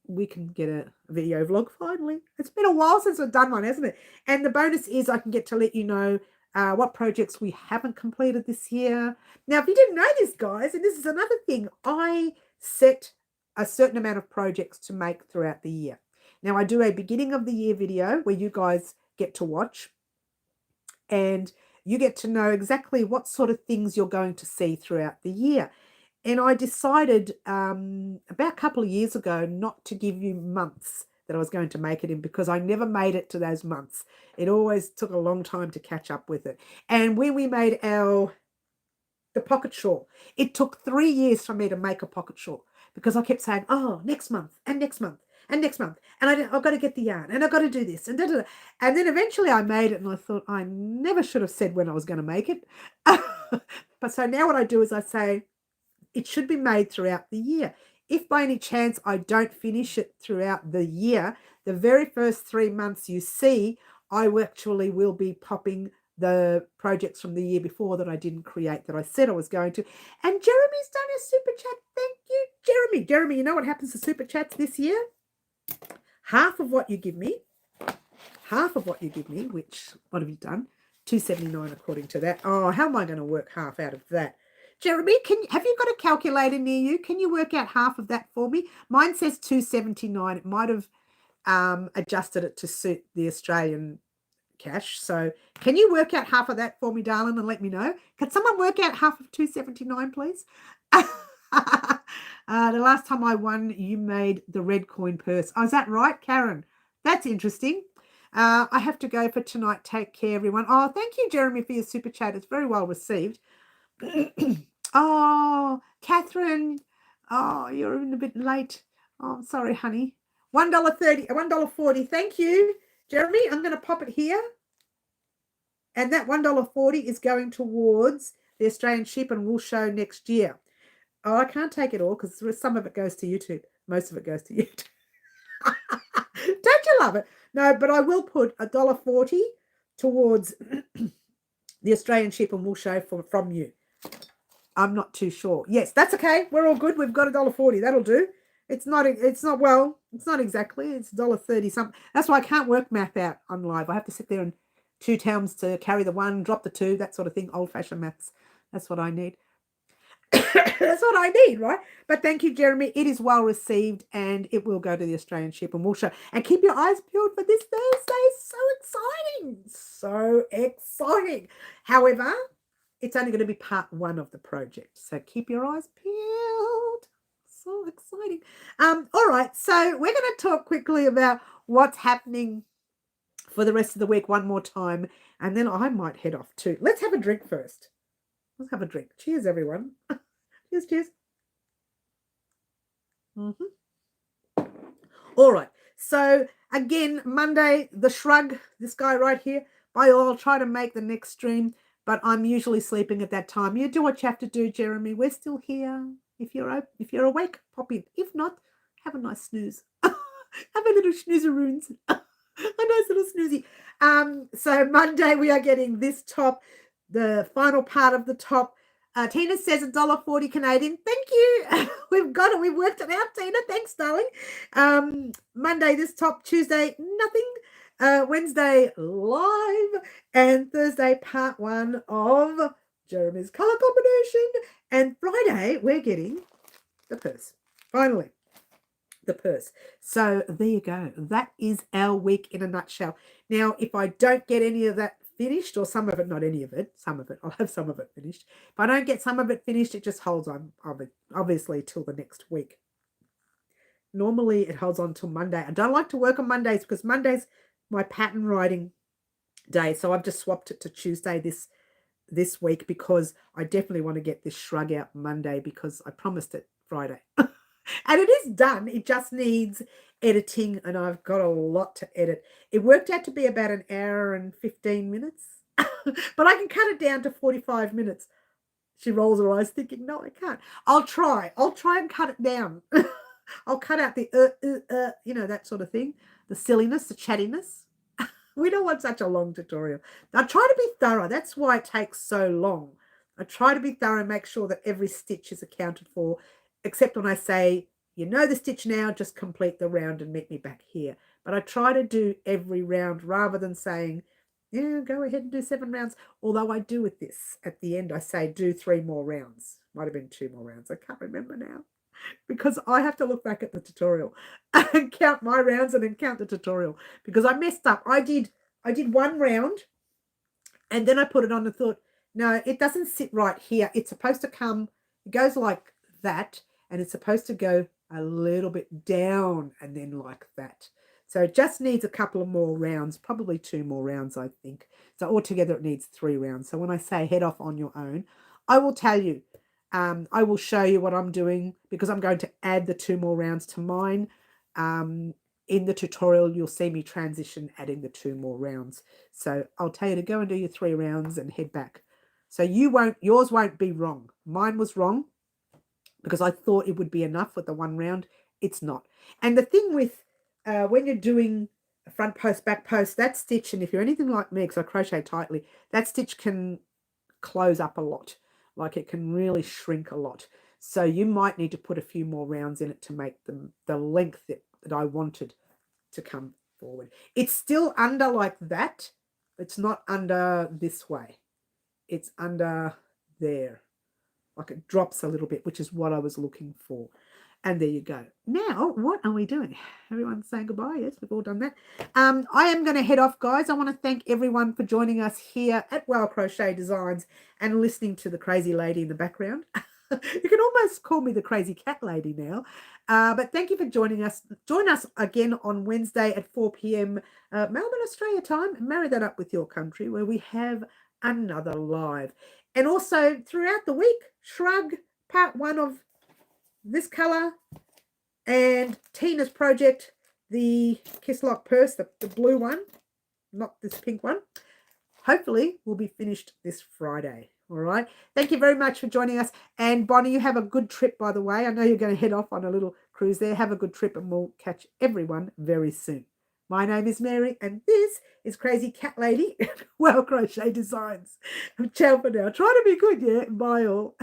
we can get a video vlog finally. It's been a while since I've done one, hasn't it? And the bonus is I can get to let you know what projects we haven't completed this year. Now, if you didn't know this, guys, and this is another thing, I set a certain amount of projects to make throughout the year. Now, I do a beginning of the year video where you guys get to watch, and you get to know exactly what sort of things you're going to see throughout the year. And I decided about a couple of years ago not to give you months that I was going to make it in, because I never made it to those months. It always took a long time to catch up with it. And when we made the pocket shawl, it took 3 years for me to make a pocket shawl, because I kept saying, oh, next month and next month and next month. And I've got to get the yarn, and I've got to do this and da, da, da. And then eventually I made it, and I thought I never should have said when I was going to make it. But so now what I do is I say, it should be made throughout the year. If by any chance I don't finish it throughout the year, the very first 3 months you see, I actually will be popping the projects from the year before that I didn't create, that I said I was going to. And Jeremy's done a super chat. Thank you, Jeremy. Jeremy, you know what happens to super chats this year? Half of what you give me, which, what have you done? $2.79 according to that. Oh, how am I going to work half out of that? Jeremy, have you got a calculator near you? Can you work out half of that for me? Mine says $2.79. It might have adjusted it to suit the Australian cash. So can you work out half of that for me, darling, and let me know? Can someone work out half of $2.79, please? The last time I won, you made the red coin purse. Oh, is that right, Karen? That's interesting. I have to go for tonight. Take care, everyone. Oh, thank you, Jeremy, for your super chat. It's very well received. Oh, Catherine. Oh, you're a bit late. Oh, I'm sorry, honey. $1.30, $1.40. Thank you, Jeremy. I'm going to pop it here. And that $1.40 is going towards the Australian Sheep and Wool Show next year. Oh, I can't take it all because some of it goes to YouTube. Most of it goes to YouTube. Don't you love it? No, but I will put $1.40 towards the Australian Sheep and Wool Show from you. I'm not too sure. Yes, that's okay. We're all good. We've got $1.40. That'll do. It's not exactly. It's $1.30 something. That's why I can't work math out on live. I have to sit there and 2 times to carry the 1, drop the 2, that sort of thing. Old-fashioned maths. That's what I need. That's what I need, right? But thank you, Jeremy. It is well received, and it will go to the Australian Sheep and Wool Show. And keep your eyes peeled for this Thursday. So exciting. So exciting. However, it's only going to be part 1 of the project. So keep your eyes peeled. So exciting. All right, so we're going to talk quickly about what's happening for the rest of the week one more time, and then I might head off too. Let's have a drink first. Let's have a drink. Cheers, everyone. Cheers, cheers. All right. So again, Monday, the shrug, this guy right here. I'll try to make the next stream, but I'm usually sleeping at that time. You do what you have to do, Jeremy. We're still here. If you're awake, pop in. If not, have a nice snooze. Have a little snoozeroons. A nice little snoozy. So Monday we are getting this top, the final part of the top. Tina says $1.40 Canadian. Thank you. We've got it. We've worked it out, Tina. Thanks, darling. Monday, this top. Tuesday, nothing. Wednesday, live. And Thursday, part 1 of Jeremy's colour combination. And Friday, we're getting the purse. Finally, the purse. So there you go. That is our week in a nutshell. Now, if I don't get any of that finished, or some of it, not any of it, some of it, I'll have some of it finished. If I don't get some of it finished, it just holds on, obviously, till the next week. Normally, it holds on till Monday. I don't like to work on Mondays because Monday's my pattern writing day. So I've just swapped it to Tuesday this week because I definitely want to get this shrug out Monday because I promised it Friday. And it is done. It just needs editing, and I've got a lot to edit. It worked out to be about an hour and 15 minutes, but I can cut it down to 45 minutes. She rolls her eyes thinking, no, I can't. I'll try and cut it down. I'll cut out the, that sort of thing, the silliness, the chattiness. We don't want such a long tutorial. I try to be thorough. That's why it takes so long. I try to be thorough and make sure that every stitch is accounted for, except when I say, you know the stitch now, just complete the round and meet me back here. But I try to do every round rather than saying, yeah, go ahead and do 7 rounds. Although I do with this. At the end, I say do 3 more rounds. Might have been 2 more rounds. I can't remember now because I have to look back at the tutorial and count my rounds and then count the tutorial because I messed up. I did 1 round and then I put it on and thought, no, it doesn't sit right here. It's supposed to come, it goes like that. And it's supposed to go a little bit down and then like that. So it just needs a couple of more rounds, probably 2 more rounds, I think. So altogether it needs 3 rounds. So when I say head off on your own, I will tell you, I will show you what I'm doing because I'm going to add the 2 more rounds to mine. In the tutorial, you'll see me transition adding the 2 more rounds. So I'll tell you to go and do your 3 rounds and head back. So yours won't be wrong. Mine was wrong, because I thought it would be enough with the 1 round. It's not. And the thing with when you're doing a front post, back post, that stitch, and if you're anything like me, because I crochet tightly, that stitch can close up a lot. Like it can really shrink a lot. So you might need to put a few more rounds in it to make the length that I wanted to come forward. It's still under like that. It's not under this way. It's under there. Like it drops a little bit, which is what I was looking for. And there you go. Now, what are we doing? Everyone's saying goodbye. Yes, we've all done that. I am going to head off, guys. I want to thank everyone for joining us here at Crochet Designs and listening to the crazy lady in the background. You can almost call me the crazy cat lady now. But thank you for joining us. Join us again on Wednesday at 4 p.m. Melbourne, Australia time. Marry that up with your country where we have another live. And also throughout the week, Shrug, part 1 of this colour, and Tina's project, the Kiss Lock purse, the blue one, not this pink one, hopefully will be finished this Friday. All right. Thank you very much for joining us. And Bonnie, you have a good trip, by the way. I know you're going to head off on a little cruise there. Have a good trip and we'll catch everyone very soon. My name is Mary, and this is Crazy Cat Lady, Crochet Designs. Ciao for now. Try to be good, yeah? Bye all.